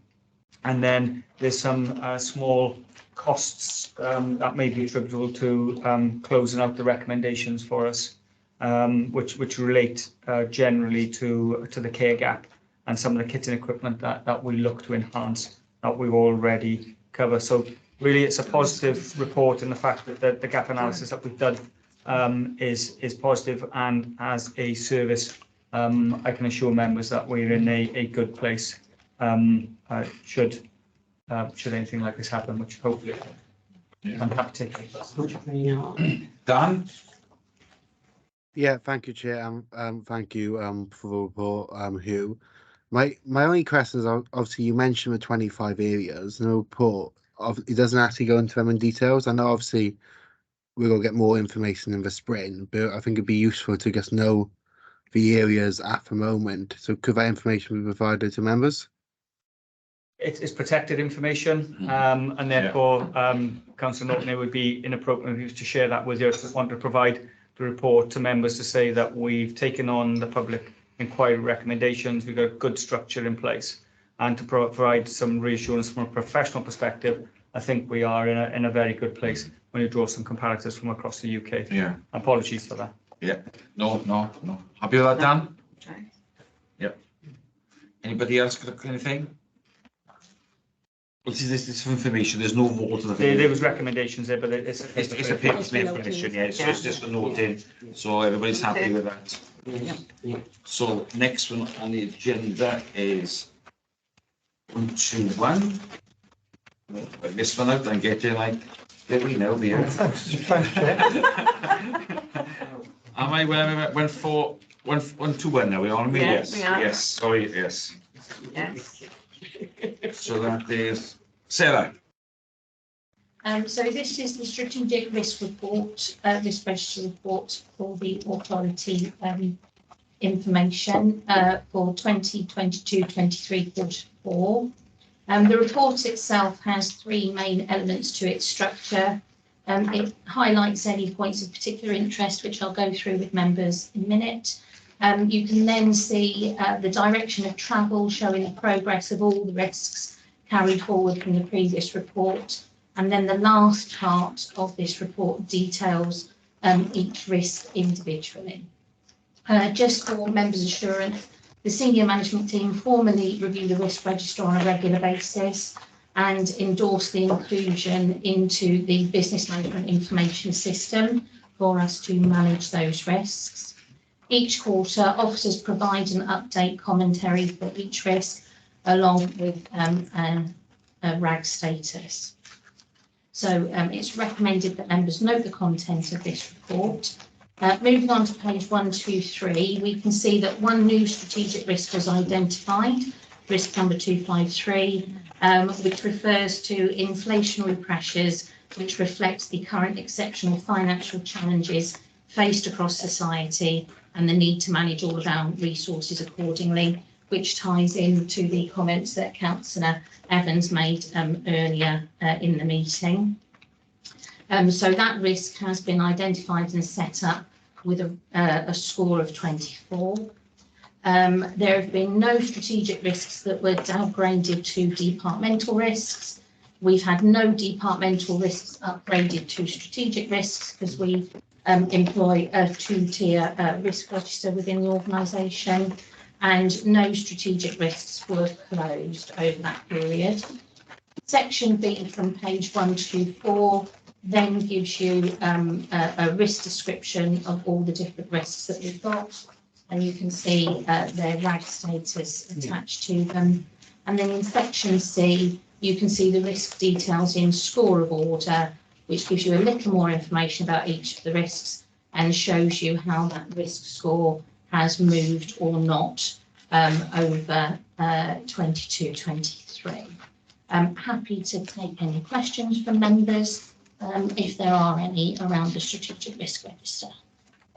And then there's some small costs that may be attributable to closing out the recommendations for us, which relate generally to the care gap and some of the kit and equipment that we look to enhance that we've already covered. So really it's a positive report in the fact that the gap analysis that we've done is positive, and as a service I can assure members that we're in a good place should anything like this happen, which hopefully I'm happy to take. Dan? Yeah, thank you, Chair, thank you for the report, Hugh. My only question is, obviously you mentioned the 25 areas in the report. It doesn't actually go into them in details. I know obviously we're going to get more information in the spring, but I think it'd be useful to just know the areas at the moment. So could that information be provided to members? It is protected information, and therefore, Councillor Norton, it would be inappropriate to share that with you. I just want to provide the report to members to say that we've taken on the public inquiry recommendations, we've got a good structure in place, and to provide some reassurance from a professional perspective, I think we are in a very good place when you draw some comparators from across the UK. Yeah. Apologies for that. Yeah. No. Happy with that, Dan? Yep. Anybody else got anything? Well, see, this is information. There's no vote to the. There was recommendations there, but it's a paper information. Yeah, so it's just a note in. So everybody's happy with that. Yeah. So next one on the agenda is 121. I miss one out and get you like, there we know the Am I where went for 121 now? We're on me? Yes, Yes. we are. Yes. Sorry. Yes. Yes. So that is Sarah. So this is the strategic risk report, risk register report for the authority information for 2022-23 quarter 4. The report itself has 3 main elements to its structure. It highlights any points of particular interest, which I'll go through with members in a minute. You can then see the direction of travel, showing the progress of all the risks carried forward from the previous report. And then the last part of this report details each risk individually. Just for members' assurance, the senior management team formally review the risk register on a regular basis and endorse the inclusion into the business management information system for us to manage those risks. Each quarter, officers provide an update commentary for each risk along with a RAG status. So it's recommended that members note the content of this report. Moving on to page 123, we can see that one new strategic risk was identified, risk number 253, which refers to inflationary pressures, which reflects the current exceptional financial challenges faced across society and the need to manage all of our resources accordingly, which ties into the comments that Councillor Evans made earlier in the meeting. So that risk has been identified and set up with a score of 24. There have been no strategic risks that were downgraded to departmental risks. We've had no departmental risks upgraded to strategic risks because we employ a 2-tier risk register within the organisation, and no strategic risks were closed over that period. Section B from page 124 then gives you a risk description of all the different risks that we've got, and you can see their RAG status attached to them. And then in section C, you can see the risk details in score of order, which gives you a little more information about each of the risks and shows you how that risk score has moved or not over 22-23. I'm happy to take any questions from members if there are any around the strategic risk register.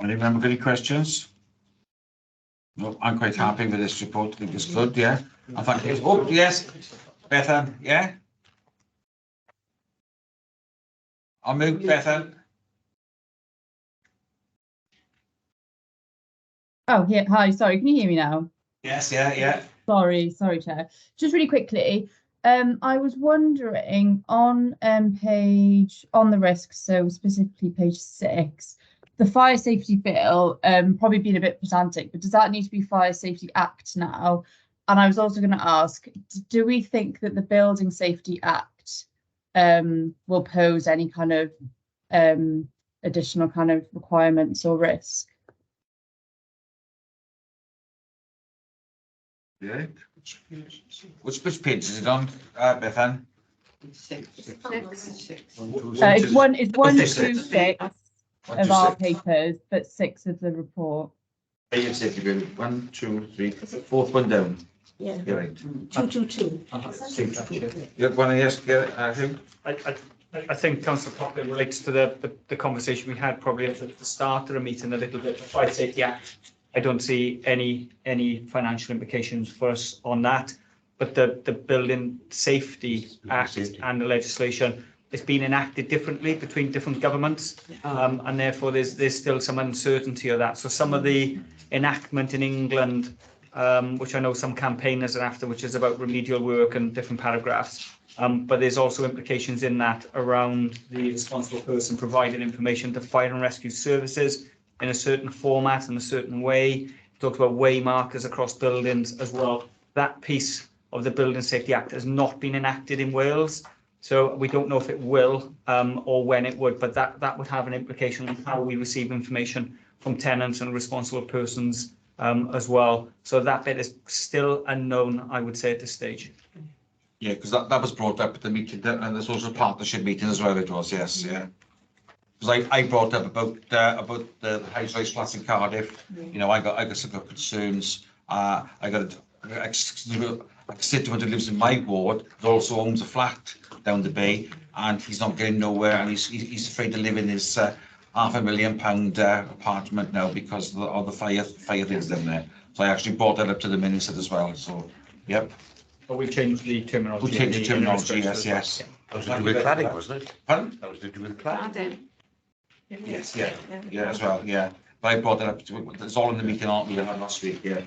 Any member got any questions? No, I'm quite happy with this report. I think it's good, yeah. I thank you. Oh, yes, Bethan, yeah? I'll move Bethan. Oh, yeah. Hi, sorry. Can you hear me now? Yes, yeah. Sorry, Chair. Just really quickly, I was wondering on the risks, so specifically page 6, the fire safety bill, probably being a bit pedantic, but does that need to be Fire Safety Act now? And I was also going to ask, do we think that the Building Safety Act will pose any kind of additional kind of requirements or risk? Yeah. Which page is it on, Bethan? 6. It's 126 of our papers, but 6 of the report. Fire safety bill, 1, 2, 3, fourth one down. Yeah. You're right. 222. You want to yes, Hugh? I think Councillor Poplin relates to the conversation we had probably at the start of the meeting a little bit. The Fire Safety Act, I don't see any financial implications for us on that, but the Building Safety Act and the legislation is being enacted differently between different governments, and therefore there's still some uncertainty of that. So some of the enactment in England, which I know some campaigners are after, which is about remedial work and different paragraphs. But there's also implications in that around the responsible person providing information to fire and rescue services in a certain format and a certain way. It talks about way markers across buildings as well. That piece of the Building Safety Act has not been enacted in Wales. So we don't know if it will or when it would, but that would have an implication on how we receive information from tenants and responsible persons as well. So that bit is still unknown, I would say, at this stage. Yeah, because that was brought up at the meeting, and there's also a partnership meeting as well, it was, yes, yeah. Because I brought up about the high-rise flats in Cardiff. You know, I got some concerns. I got a constituent who lives in my ward that also owns a flat down the bay, and he's not getting nowhere, and he's afraid to live in his £500,000 apartment now because of the fire things down there. So I actually brought that up to the minister as well. So, yep. But we've changed the terminology. We changed the terminology, yes. That was to do with cladding, wasn't it? Pardon? That was to do with cladding. Yes, yeah, as well, yeah. But I brought that up to, it's all in the meeting, aren't we, we had last week, yeah.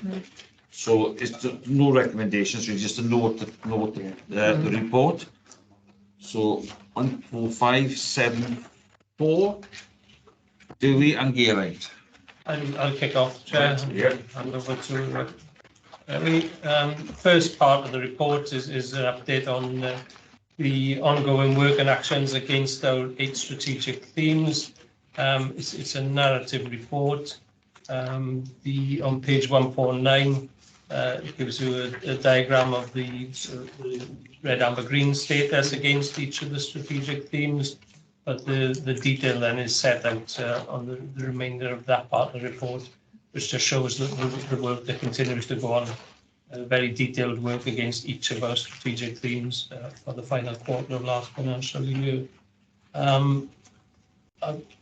So it's no recommendations, really just a note the report. So 14574, Dewey and Gearlight. I'll kick off, Chair. Hand over to first part of the report is an update on the ongoing work and actions against our 8 strategic themes. It's a narrative report. On page 149, it gives you a diagram of the red, amber, green status against each of the strategic themes, but the detail then is set out on the remainder of that part of the report, which just shows the work that continues to go on, very detailed work against each of our strategic themes for the final quarter of last financial year. I'll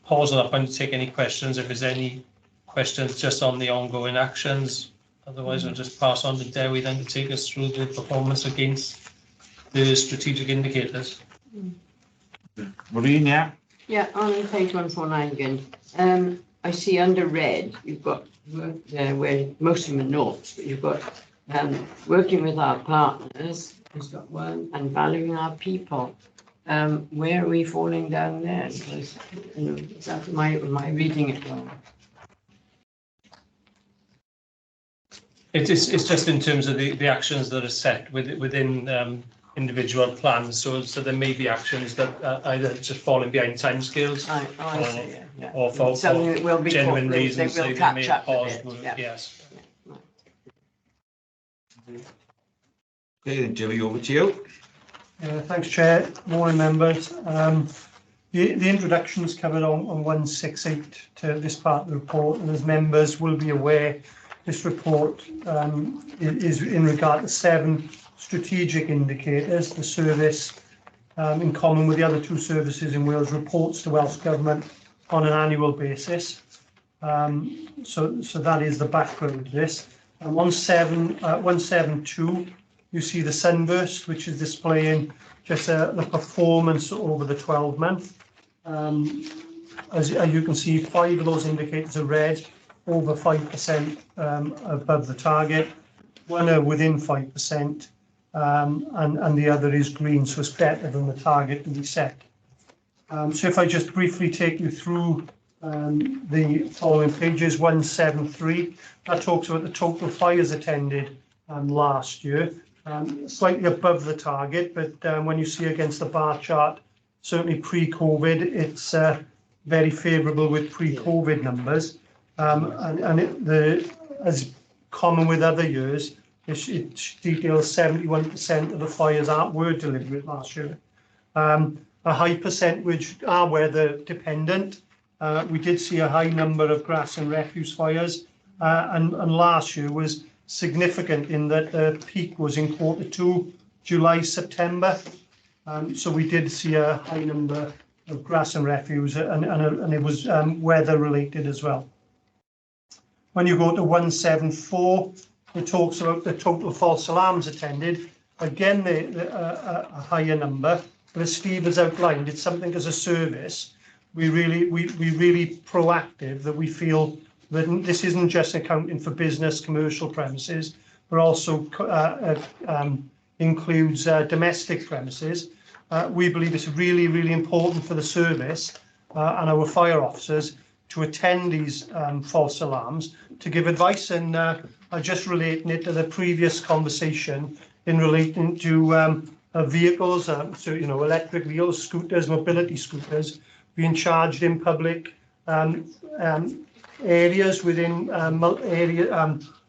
pause on that point to take any questions, if there's any questions just on the ongoing actions. Otherwise, I'll just pass on to Dewi then to take us through the performance against the strategic indicators. Maureen, yeah? Yeah, on page 149 again. I see under red, you've got work there where most of them are notes, but you've got working with our partners, has got one, and valuing our people. Where are we falling down there? Because, is that am I reading it wrong? It's just in terms of the actions that are set within individual plans. So there may be actions that are either just falling behind timescales, or for genuine reasons they may have paused work. Yes. Okay, Jilly, over to you. Thanks, Chair. Morning, members. The introduction is covered on 168 to this part of the report, and as members will be aware, this report is in regard to 7 strategic indicators. The service, in common with the other 2 services in Wales, reports to Welsh Government on an annual basis. So that is the background to this. And 172, you see the sunburst, which is displaying just the performance over the 12 month. As you can see, 5 of those indicators are red, over 5% above the target. 1 are within 5%, and the other is green, so it's better than the target that we set. So if I just briefly take you through the following pages, 173, that talks about the total fires attended last year, slightly above the target, but when you see against the bar chart, certainly pre-COVID, it's very favourable with pre-COVID numbers, as common with other years, it details 71% of the fires were deliberate last year. A high percentage are weather dependent. We did see a high number of grass and refuse fires, and last year was significant in that the peak was in Q2, July, September. So we did see a high number of grass and refuse, and it was weather related as well. When you go to 174, it talks about the total false alarms attended. Again, a higher number, but as Steve has outlined, it's something as a service. We really proactive that we feel that this isn't just accounting for business, commercial premises, but also includes domestic premises. We believe it's really important for the service and our fire officers to attend these false alarms, to give advice, and I'm just relating it to the previous conversation in relating to vehicles, so electric vehicles, scooters, mobility scooters, being charged in public areas within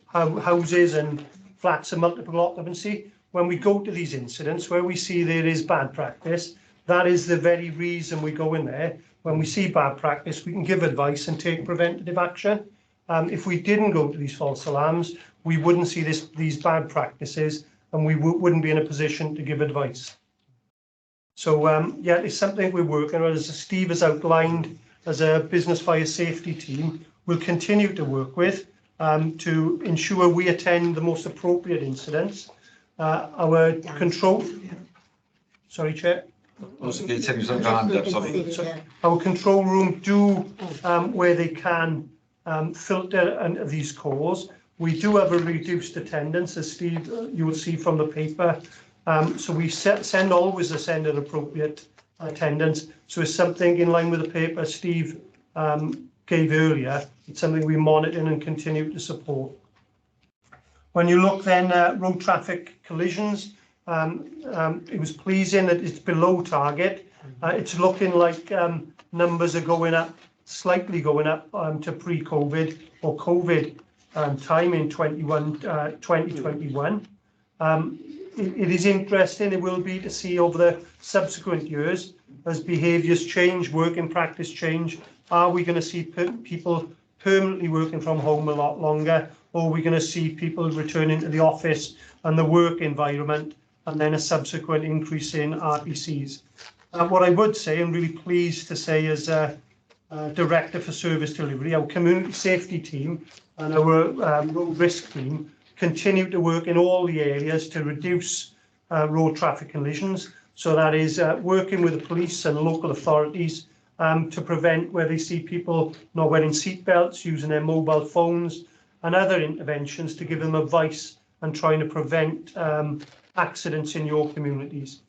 houses and flats of multiple occupancy. When we go to these incidents where we see there is bad practice, that is the very reason we go in there. When we see bad practice, we can give advice and take preventative action. If we didn't go to these false alarms, we wouldn't see these bad practices, and we wouldn't be in a position to give advice. So yeah, it's something we're working on. As Steve has outlined, as a business fire safety team, we'll continue to work with to ensure we attend the most appropriate incidents. Our control, sorry, Chair. Our control room do, where they can, filter these calls. We do have a reduced attendance, as Steve, you will see from the paper. So we always send an appropriate attendance. So it's something in line with the paper Steve gave earlier. It's something we monitor and continue to support. When you look then at road traffic collisions, it was pleasing that it's below target. It's looking like numbers are going up, slightly going up to pre-COVID or COVID time in 2021. It is interesting, it will be, to see over the subsequent years as behaviours change, working practice change. Are we going to see people permanently working from home a lot longer, or are we going to see people returning to the office and the work environment, and then a subsequent increase in RPCs? What I would say, and really pleased to say, as Director for Service Delivery, our community safety team and our road risk team continue to work in all the areas to reduce road traffic collisions. So that is working with the police and local authorities to prevent where they see people not wearing seatbelts, using their mobile phones, and other interventions to give them advice and trying to prevent accidents in your communities.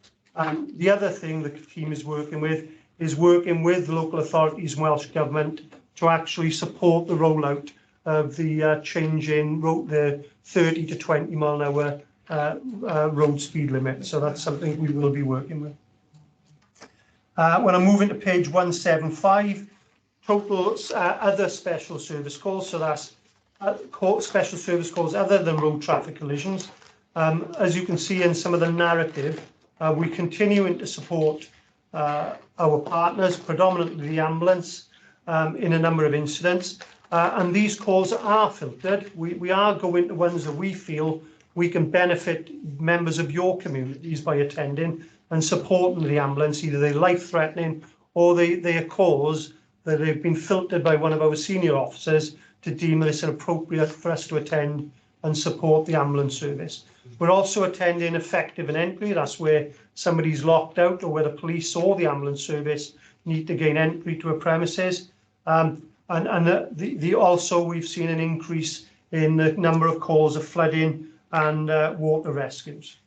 The other thing the team is working with local authorities and Welsh Government to actually support the rollout of the change in the 30 to 20 mile an hour road speed limit. So that's something we will be working with. When I move into page 175, total other special service calls. So that's special service calls other than road traffic collisions. As you can see in some of the narrative, we continue to support our partners, predominantly the ambulance, in a number of incidents. and these calls are filtered. We are going to ones that we feel we can benefit members of your communities by attending and supporting the ambulance, either they're life-threatening or they are calls that have been filtered by one of our senior officers to deem this appropriate for us to attend and support the ambulance service. We're also attending effective and entry. That's where somebody's locked out or where the police or the ambulance service need to gain entry to a premises. Also we've seen an increase in the number of calls of flooding and water rescues.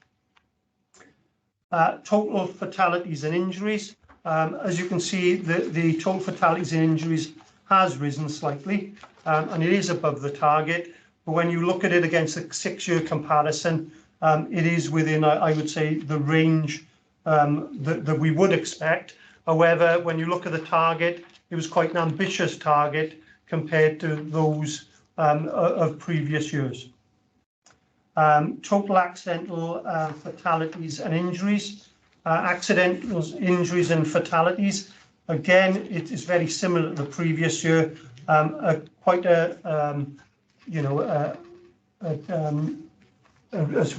Total fatalities and injuries. As you can see, the total fatalities and injuries has risen slightly, and it is above the target. But when you look at it against a 6-year comparison, it is within, I would say, the range that we would expect. However, when you look at the target, it was quite an ambitious target compared to those of previous years. Total accidental fatalities and injuries. Accidental injuries and fatalities, again, it is very similar to the previous year. Quite a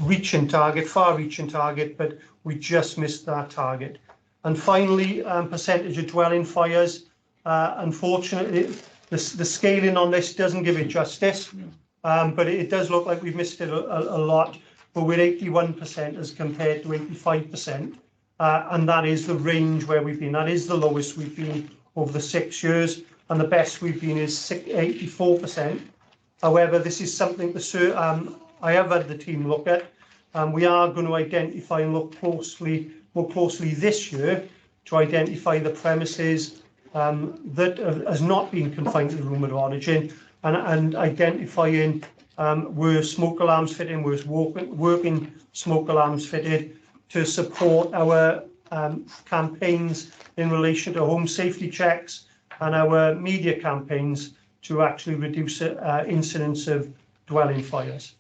reaching target, far-reaching target, but we just missed that target. And finally, percentage of dwelling fires. Unfortunately, the scaling on this doesn't give it justice, but it does look like we've missed it a lot. But we're 81% as compared to 85%, and that is the range where we've been. That is the lowest we've been over the 6 years, and the best we've been is 84%. However, this is something I have had the team look at, and we are going to identify and look more closely this year to identify the premises that has not been confined to the room of origin, and identifying where smoke alarms fitted, where working smoke alarms fitted, to support our campaigns in relation to home safety checks and our media campaigns to actually reduce incidents of dwelling fires.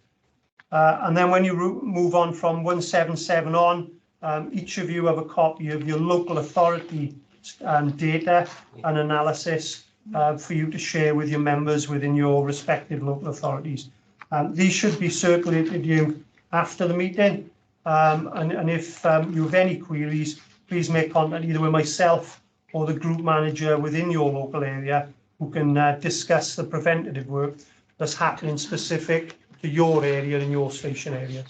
And then when you move on from 177 on, each of you have a copy of your local authority data and analysis for you to share with your members within your respective local authorities. These should be circulated to you after the meeting, and if you have any queries, please make contact either with myself or the group manager within your local area, who can discuss the preventative work that's happening specific to your area and your station areas.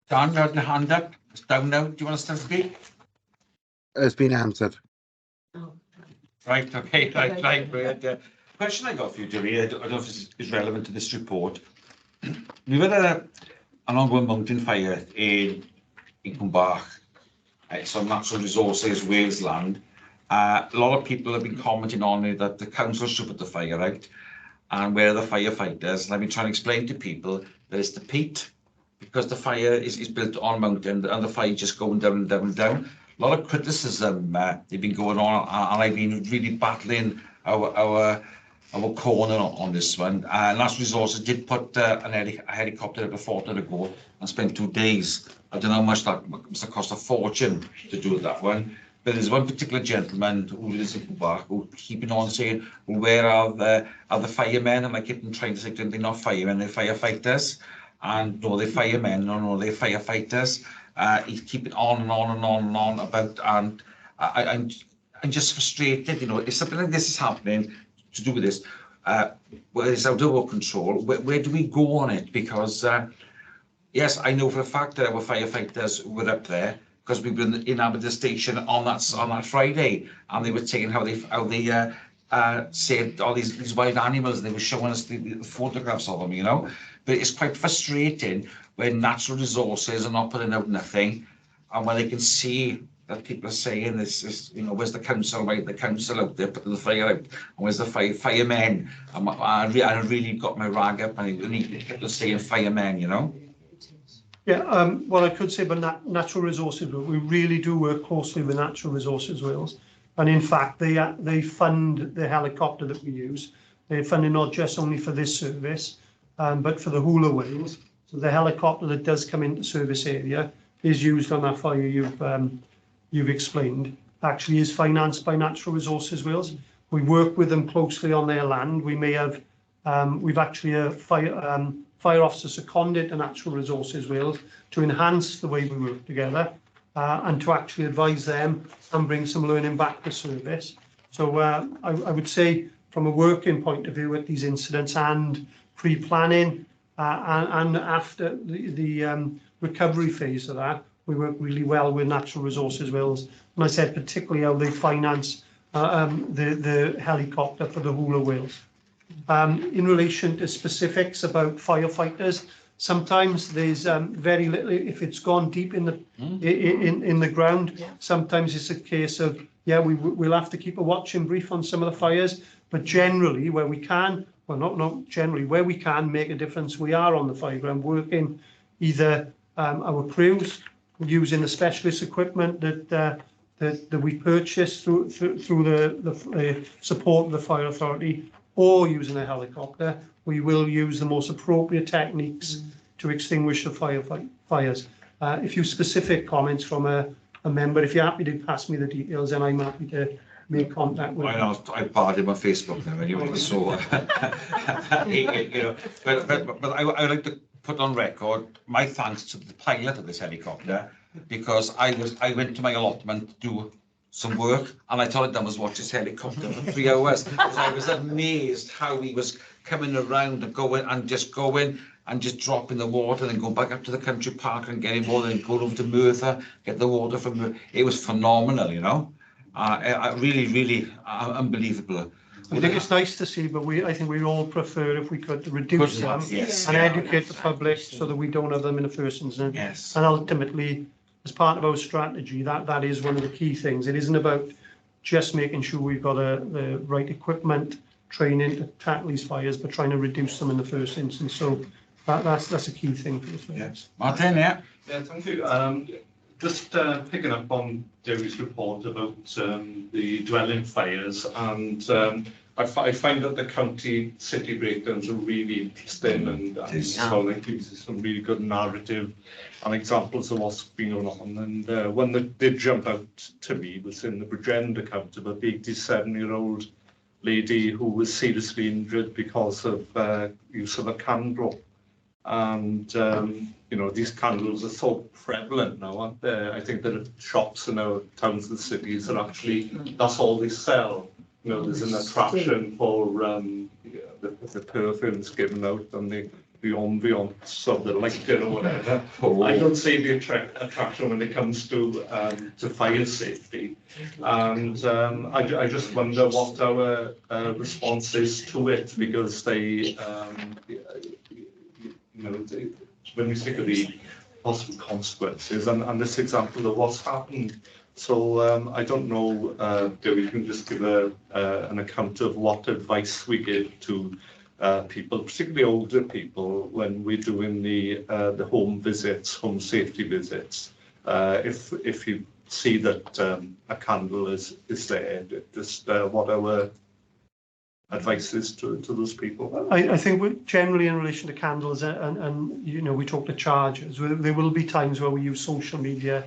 Dan, you had your hand up. It's down now. Do you want to still speak? It's been answered. Right, okay, right. The question I got for you, Julie, I don't know if this is relevant to this report. We've had an ongoing mountain fire in Cwm Bach. It's on Natural Resources, Wales land. A lot of people have been commenting on it that the council should put the fire out, and where are the firefighters? And I've been trying to explain to people that it's the peat, because the fire is built on mountain and the fire just going down and down and down. A lot of criticism they've been going on, and I've been really battling our corner on this one. Natural Resources did put a helicopter out a fortnight ago and spent 2 days. I don't know how much that must have cost a fortune to do that one. But there's one particular gentleman who lives in Cwm Bach who keeping on saying, well, where are the firemen? And I keep on trying to say, they're not firemen, they're firefighters. And no, they're firemen, no, they're firefighters. He's keeping on and on and on and on about, and I'm just frustrated, you know, if something like this is happening to do with this, where it's out of our control, where do we go on it? Because, yes, I know for a fact that our firefighters were up there, because we've been in Aberdeen Station on that Friday, and they were taking how they saved all these wild animals. They were showing us the photographs of them, you know. But it's quite frustrating when Natural Resources are not putting out nothing, and when they can see that people are saying this is, you know, where's the council? Why the council out there putting the fire out? And where's the firemen? I really got my rag up, and I need people saying firemen, you know. Yeah, what I could say about Natural Resources, we really do work closely with Natural Resources Wales, and in fact they fund the helicopter that we use. They're funding not just only for this service, but for the whole of Wales. So the helicopter that does come into service area is used on that fire you've explained. Actually, is financed by Natural Resources Wales. We work with them closely on their land. We may have, we've actually a fire officer seconded to Natural Resources Wales to enhance the way we work together and to actually advise them and bring some learning back to service. So I would say from a working point of view at these incidents and pre-planning and after the recovery phase of that, we work really well with Natural Resources Wales. And I said particularly how they finance the helicopter for the whole of Wales. In relation to specifics about firefighters, sometimes there's very little. If it's gone deep in the in the ground, sometimes it's a case of we'll have to keep a watching brief on some of the fires. But generally, where we can, well, not generally, where we can make a difference, we are on the fire ground working either our crews using the specialist equipment that we purchase through the support of the fire authority, or using a helicopter. We will use the most appropriate techniques to extinguish the fires. If you specific comments from a member, if you're happy to pass me the details, then I'm happy to make contact with you. I barred him on Facebook now anyway, so you know, but I like to put on record my thanks to the pilot of this helicopter, because I went to my allotment to do some work, and I told him I was watching this helicopter for 3 hours. I was amazed how he was coming around and going and just dropping the water and then going back up to the country park and getting water and going over to Merthyr, get the water from. It was phenomenal, you know. Really unbelievable. I think it's nice to see, but I think we all prefer if we could reduce them and educate the public so that we don't have them in the first instance. Yes. And ultimately, as part of our strategy, that is one of the key things. It isn't about just making sure we've got the right equipment, training to tackle these fires, but trying to reduce them in the first instance. So that's a key thing for us. Yes. Martin, yeah. Yeah, thank you. Just picking up on Dewi's report about the dwelling fires, and I find that the county city breakdowns are really interesting, and so it gives us some really good narrative and examples of what's been going on. And one that did jump out to me was in the Bridgend account about the 87-year-old lady who was seriously injured because of use of a candle. And you know, these candles are so prevalent now, aren't they? I think that shops in our towns and cities are actually, that's all they sell. You know, there's an attraction for the perfumes given out and the ambiance of the lighting or whatever. I don't see the attraction when it comes to fire safety. And I just wonder what our response is to it, because they, you know, when we think of the possible consequences and this example of what's happened. So I don't know, we can just give an account of what advice we give to people, particularly older people, when we're doing the home visits, home safety visits. If you see that a candle is there, just what our advices to those people. I think generally in relation to candles and you know, we talk to chargers, there will be times where we use social media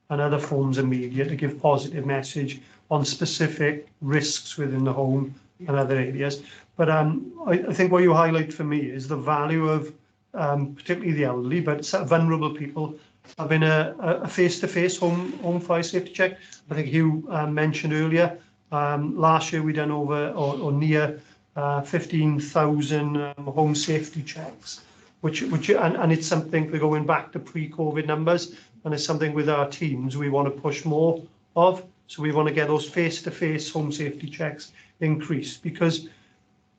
and other forms of media to give positive message on specific risks within the home and other areas. But I think what you highlight for me is the value of particularly the elderly, but vulnerable people having a face-to-face home fire safety check. I think you mentioned earlier, last year we done over or near 15,000 home safety checks, which and it's something we're going back to pre-COVID numbers, and it's something with our teams we want to push more of. So we want to get those face-to-face home safety checks increased, because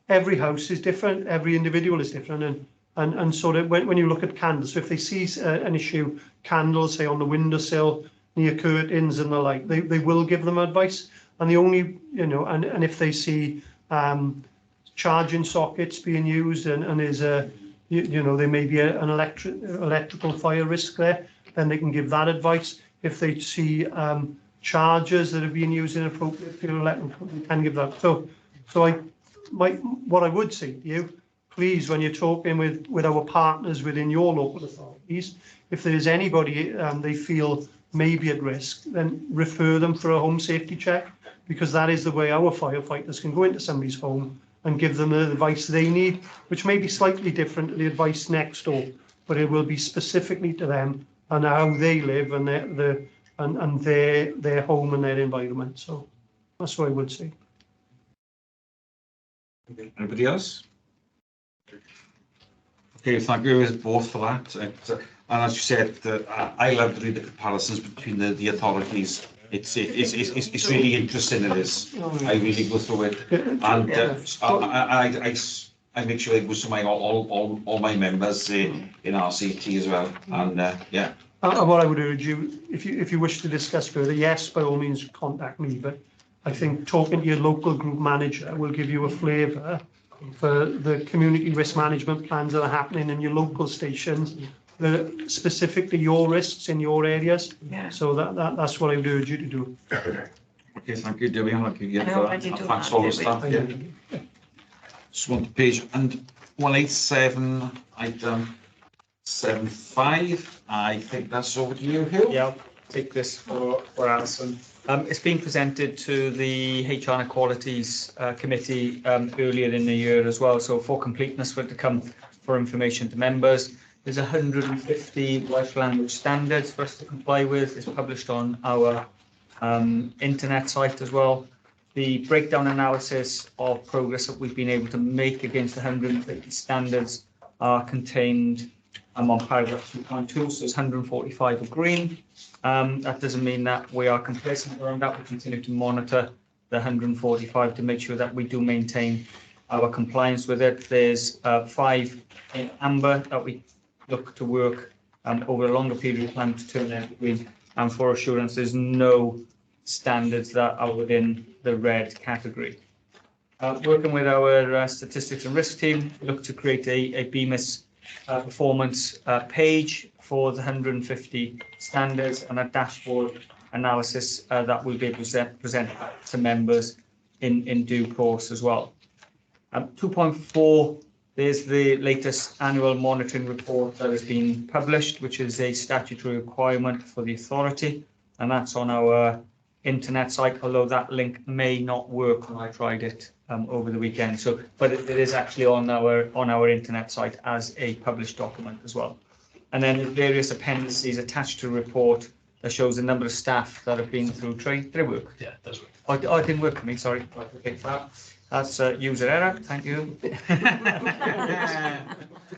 every house is different, every individual is different, and so that when you look at candles, so if they see an issue, candles say on the windowsill, near curtains and the like, they will give them advice. And the only, you know, and if they see charging sockets being used and there's you know, there may be an electrical fire risk there, then they can give that advice. If they see chargers that are being used inappropriately, they can give that. So what I would say to you, please, when you're talking with our partners within your local authorities, if there's anybody they feel may be at risk, then refer them for a home safety check, because that is the way our firefighters can go into somebody's home and give them the advice they need, which may be slightly different to the advice next door, but it will be specifically to them and how they live and their home and their environment. So that's what I would say. Anybody else? Okay, thank you both for that. And as you said, I love to read the comparisons between the authorities. It's really interesting. It is. I really go through it, and I make sure it goes to my all my members in RCT as well. And yeah. What I would urge you, if you wish to discuss further, yes, by all means contact me. But I think talking to your local group manager will give you a flavour for the community risk management plans that are happening in your local stations, specific to your risks in your areas. Yeah. So that's what I would urge you to do. Okay, thank you, Debbie. Thank you, thanks all the staff. Yeah. Just one page and 187 item 75. I think that's over to you, Hugh. Yeah, I'll take this for Alison. It's been presented to the HR and Equalities Committee earlier in the year as well. So for completeness, for it to come for information to members, there's 150 Welsh language standards for us to comply with. It's published on our internet site as well. The breakdown analysis of progress that we've been able to make against 150 standards are contained on paragraph 2.2, so it's 145 are green. That doesn't mean that we are complacent around that. We continue to monitor the 145 to make sure that we do maintain our compliance with it. There's 5 in amber that we look to work over a longer period of time to turn them green. And for assurance, there's no standards that are within the red category. Working with our statistics and risk team, we look to create a BMIS performance page for the 150 standards and a dashboard analysis that we'll be able to present to members in due course as well. 2.4, there's the latest annual monitoring report that has been published, which is a statutory requirement for the authority, and that's on our internet site, although that link may not work when I tried it over the weekend. So, but it is actually on our internet site as a published document as well. And then various appendices attached to the report that shows the number of staff that have been through training. Did it work? Yeah, it does work. Oh, it didn't work for me, sorry. Okay, that's user error, thank you.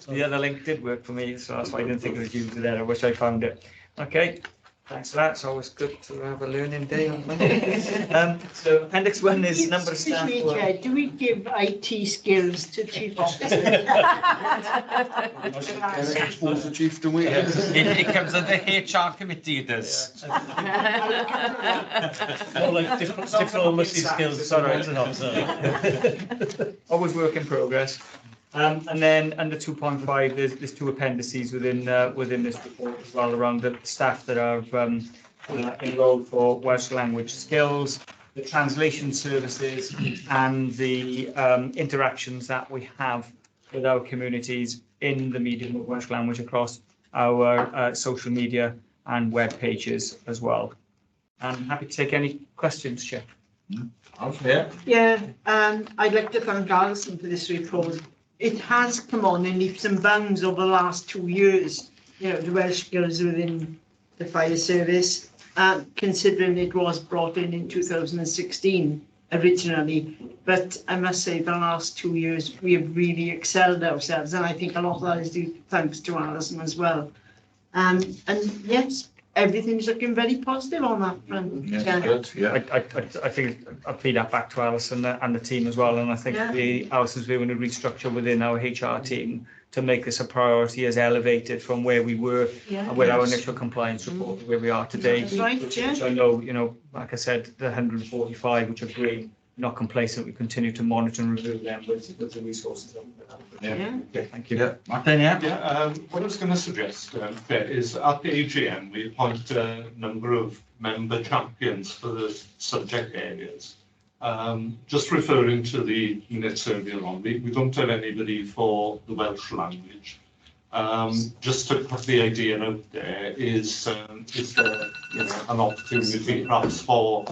The other link did work for me, so that's why I didn't think it was user error, which I found it. Okay. Thanks for that. It's always good to have a learning day on Monday. So appendix 1 is number of staff. Excuse me, Chair, do we give IT skills to chief officers? The chief, do we? It comes under the HR committee, it does. More like diplomacy skills. Sorry. Always work in progress. And then under 2.5, there's 2 appendices within this report as well around the staff that are enrolled for Welsh language skills, the translation services, and the interactions that we have with our communities in the medium of Welsh language across our social media and web pages as well. I'm happy to take any questions, Chair. Yeah, I'd like to thank Alison for this report. It has come on in leaps and bounds over the last 2 years, the Welsh skills within the fire service, considering it was brought in 2016 originally. But I must say the last 2 years we have really excelled ourselves, and I think a lot of that is due thanks to Alison as well. And yes, everything's looking very positive on that front. Yeah, good. Yeah. I think I'll feed that back to Alison and the team as well. And I think Alison's doing a restructure within our HR team to make this a priority, as elevated from where we were with our initial compliance report to where we are today. That's right, which I know, like I said, the 145, which are great, not complacent. We continue to monitor and review them with the resources that we have. Okay, thank you. Yeah, Martin, what I was going to suggest is at the AGM we appoint a number of member champions for the subject areas. Just referring to the minutes earlier on, we don't have anybody for the Welsh language. Just to put the idea out there, is there an opportunity perhaps for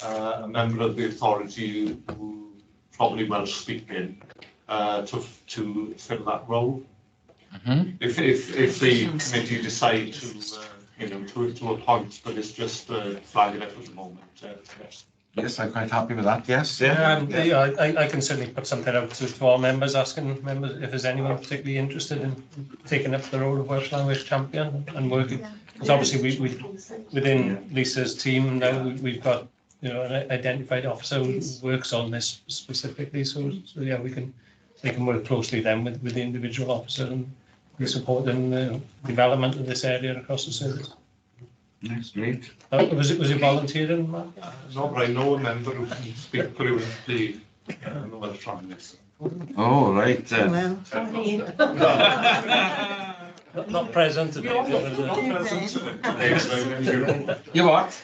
a member of the authority who probably well speaking to fill that role. If the committee decide to appoint, but it's just flagging it at the moment. Yes, I'm quite happy with that. Yes. I can certainly put something out to our members, asking members if there's anyone particularly interested in taking up the role of Welsh language champion and working. Because obviously we within Lisa's team now we've got an identified officer who works on this specifically. So yeah, we can work closely then with the individual officer and be supporting the development of this area across the service. That's great. Was it volunteering, Mark? No, but I know a member who can speak fluently Welsh language. Oh, right. Not present today. You what?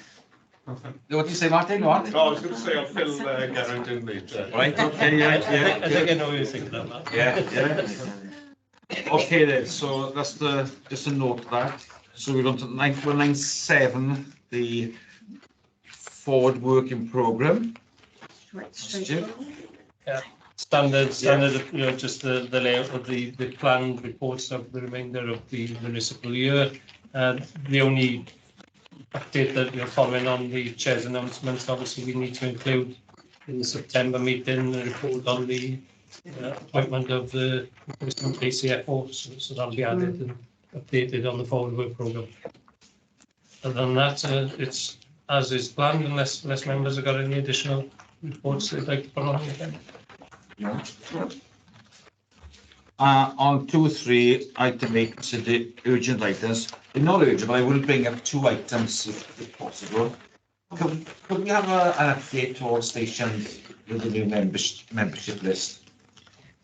What do you say, Martin? What? No, I was going to say I'll fill Geraint in later. Right, okay, yeah. I think I know what you're thinking of that. Yeah. Okay then, so that's just a note of that. So we're on to 9.97, the forward working programme. Yeah, standard, just the layout of the planned reports of the remainder of the municipal year. The only update that you're following on the chair's announcements, obviously we need to include in the September meeting the report on the appointment of the replacement ACFO, so that'll be added and updated on the forward work programme. Other than that, it's as is planned, unless members have got any additional reports they'd like to put on the agenda. On 2.3, item 8, consider urgent items. They're not urgent, but I will bring up 2 items if possible. Could we have an update to all stations with the new membership list?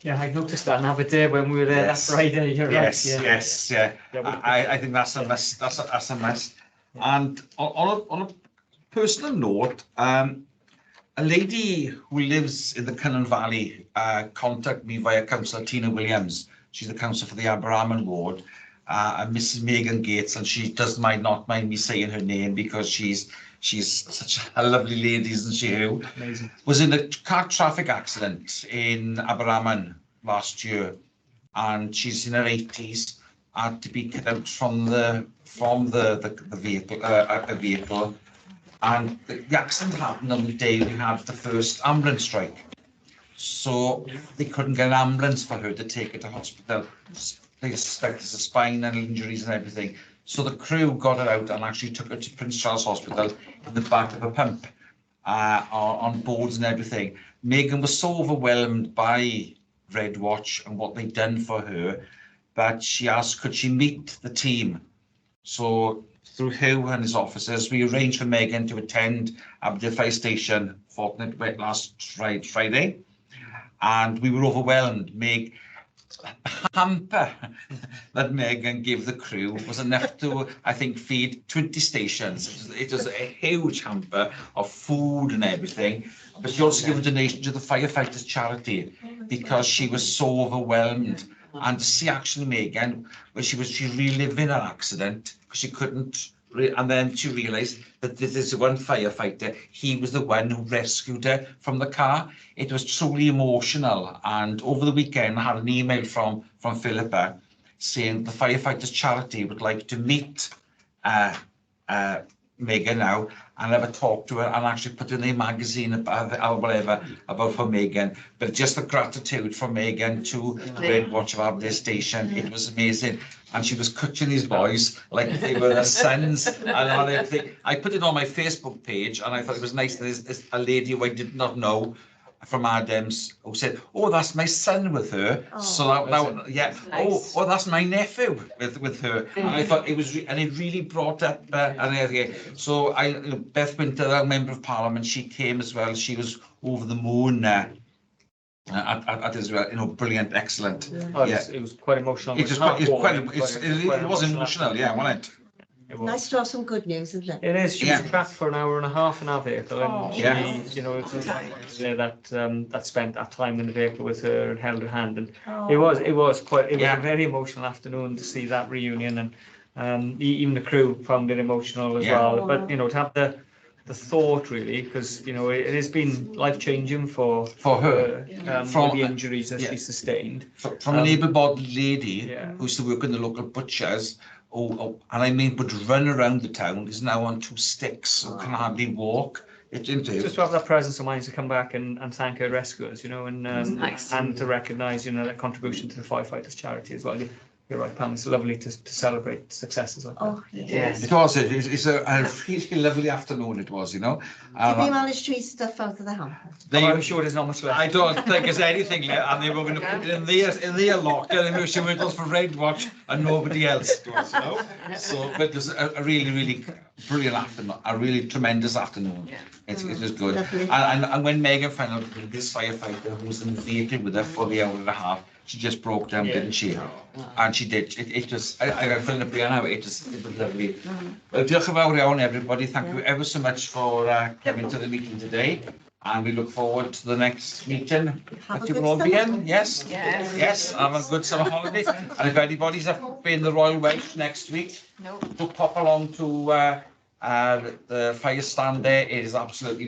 Yeah, I noticed that in Aberdeen when we were there that Friday. You're right. Yeah. I think that's a must. That's a must. And on a personal note, a lady who lives in the Cynon Valley contacted me via Councillor Tina Williams. She's the councillor for the Aberarman ward, and Mrs. Megan Gates, and she does not mind me saying her name because she's such a lovely lady, isn't she? Who Amazing. Was in a car traffic accident in Aberarman last year, and she's in her 80s, had to be cut out from the vehicle, and the accident happened on the day we had the first ambulance strike. So they couldn't get an ambulance for her to take her to hospital. They suspected a spinal injuries and everything. So the crew got her out and actually took her to Prince Charles Hospital in the back of a pump, on boards and everything. Megan was so overwhelmed by Red Watch and what they'd done for her that she asked could she meet the team. So through Hugh and his officers, we arranged for Megan to attend Aberdeen Fire Station fortnight last Friday, and we were overwhelmed. A hamper that Megan gave the crew was enough to, I think, feed 20 stations. It was a huge hamper of food and everything. But she also gave a donation to the firefighters charity because she was so overwhelmed. And to see actually Megan, when she reliving her accident, because she couldn't, and then she realised that this is one firefighter, he was the one who rescued her from the car. It was truly emotional. And over the weekend, I had an email from Philippa saying the firefighters charity would like to meet Megan now and have a talk to her and actually put in a magazine or whatever about for Megan. But just the gratitude from Megan to Red Watch of Aberdeen Station, it was amazing. And she was coaching these boys like they were her sons and everything. I put it on my Facebook page and I thought it was nice that there's a lady who I did not know from Adams who said, "Oh, that's my son with her." Oh, so now, yeah. Nice. Oh, that's my nephew with her. And I thought it was, and it really brought up. So Beth Winter, a member of Parliament, she came as well. She was over the moon. At as well, brilliant, excellent. Yeah. Oh, it was quite emotional. It was emotional, yeah, wasn't it? Nice to have some good news, isn't it? It is. She was trapped for an hour and a half in our vehicle, and that spent that time in the vehicle with her and held her hand, and it was a very emotional afternoon to see that reunion, and even the crew found it emotional as well. But to have the the thought really, because, you know, it has been life-changing for her. with From- the injuries that yeah. she sustained. From an able-bodied lady Yeah. who used to work in the local butchers, and I mean, would run around the town, is now on 2 sticks, who can hardly walk. It didn't Just to have that presence of mind to come back and thank her rescuers, you know, and Nice. and to recognise, you know, their contribution to the firefighters charity as well. You're right, Pam. It's lovely to celebrate successes like that. Oh, Yes. It was, it's a really lovely afternoon it was, you know. Did we manage to eat stuff out of the hamper? I'm sure there's not much left. I don't think there's anything left, and they were going to put it in their locker, and they were it for Red Watch and nobody else, you know. So, but it was a really, really brilliant afternoon, a really tremendous afternoon. It was good. Lovely. And when Megan found out that this firefighter who was in the vehicle with her for the hour and a half, she just broke down, didn't she? And she did. It just, I couldn't agree on how it was lovely. Well, diolch yn fawr iawn, everybody. Thank you ever so much for coming to the meeting today. And we look forward to the next meeting. Have a That you good will all be summer. in, yes? Yes. Yes, have a good summer holiday. And if anybody's up in the Royal Welsh next week, No. do pop along to the fire stand there. It is absolutely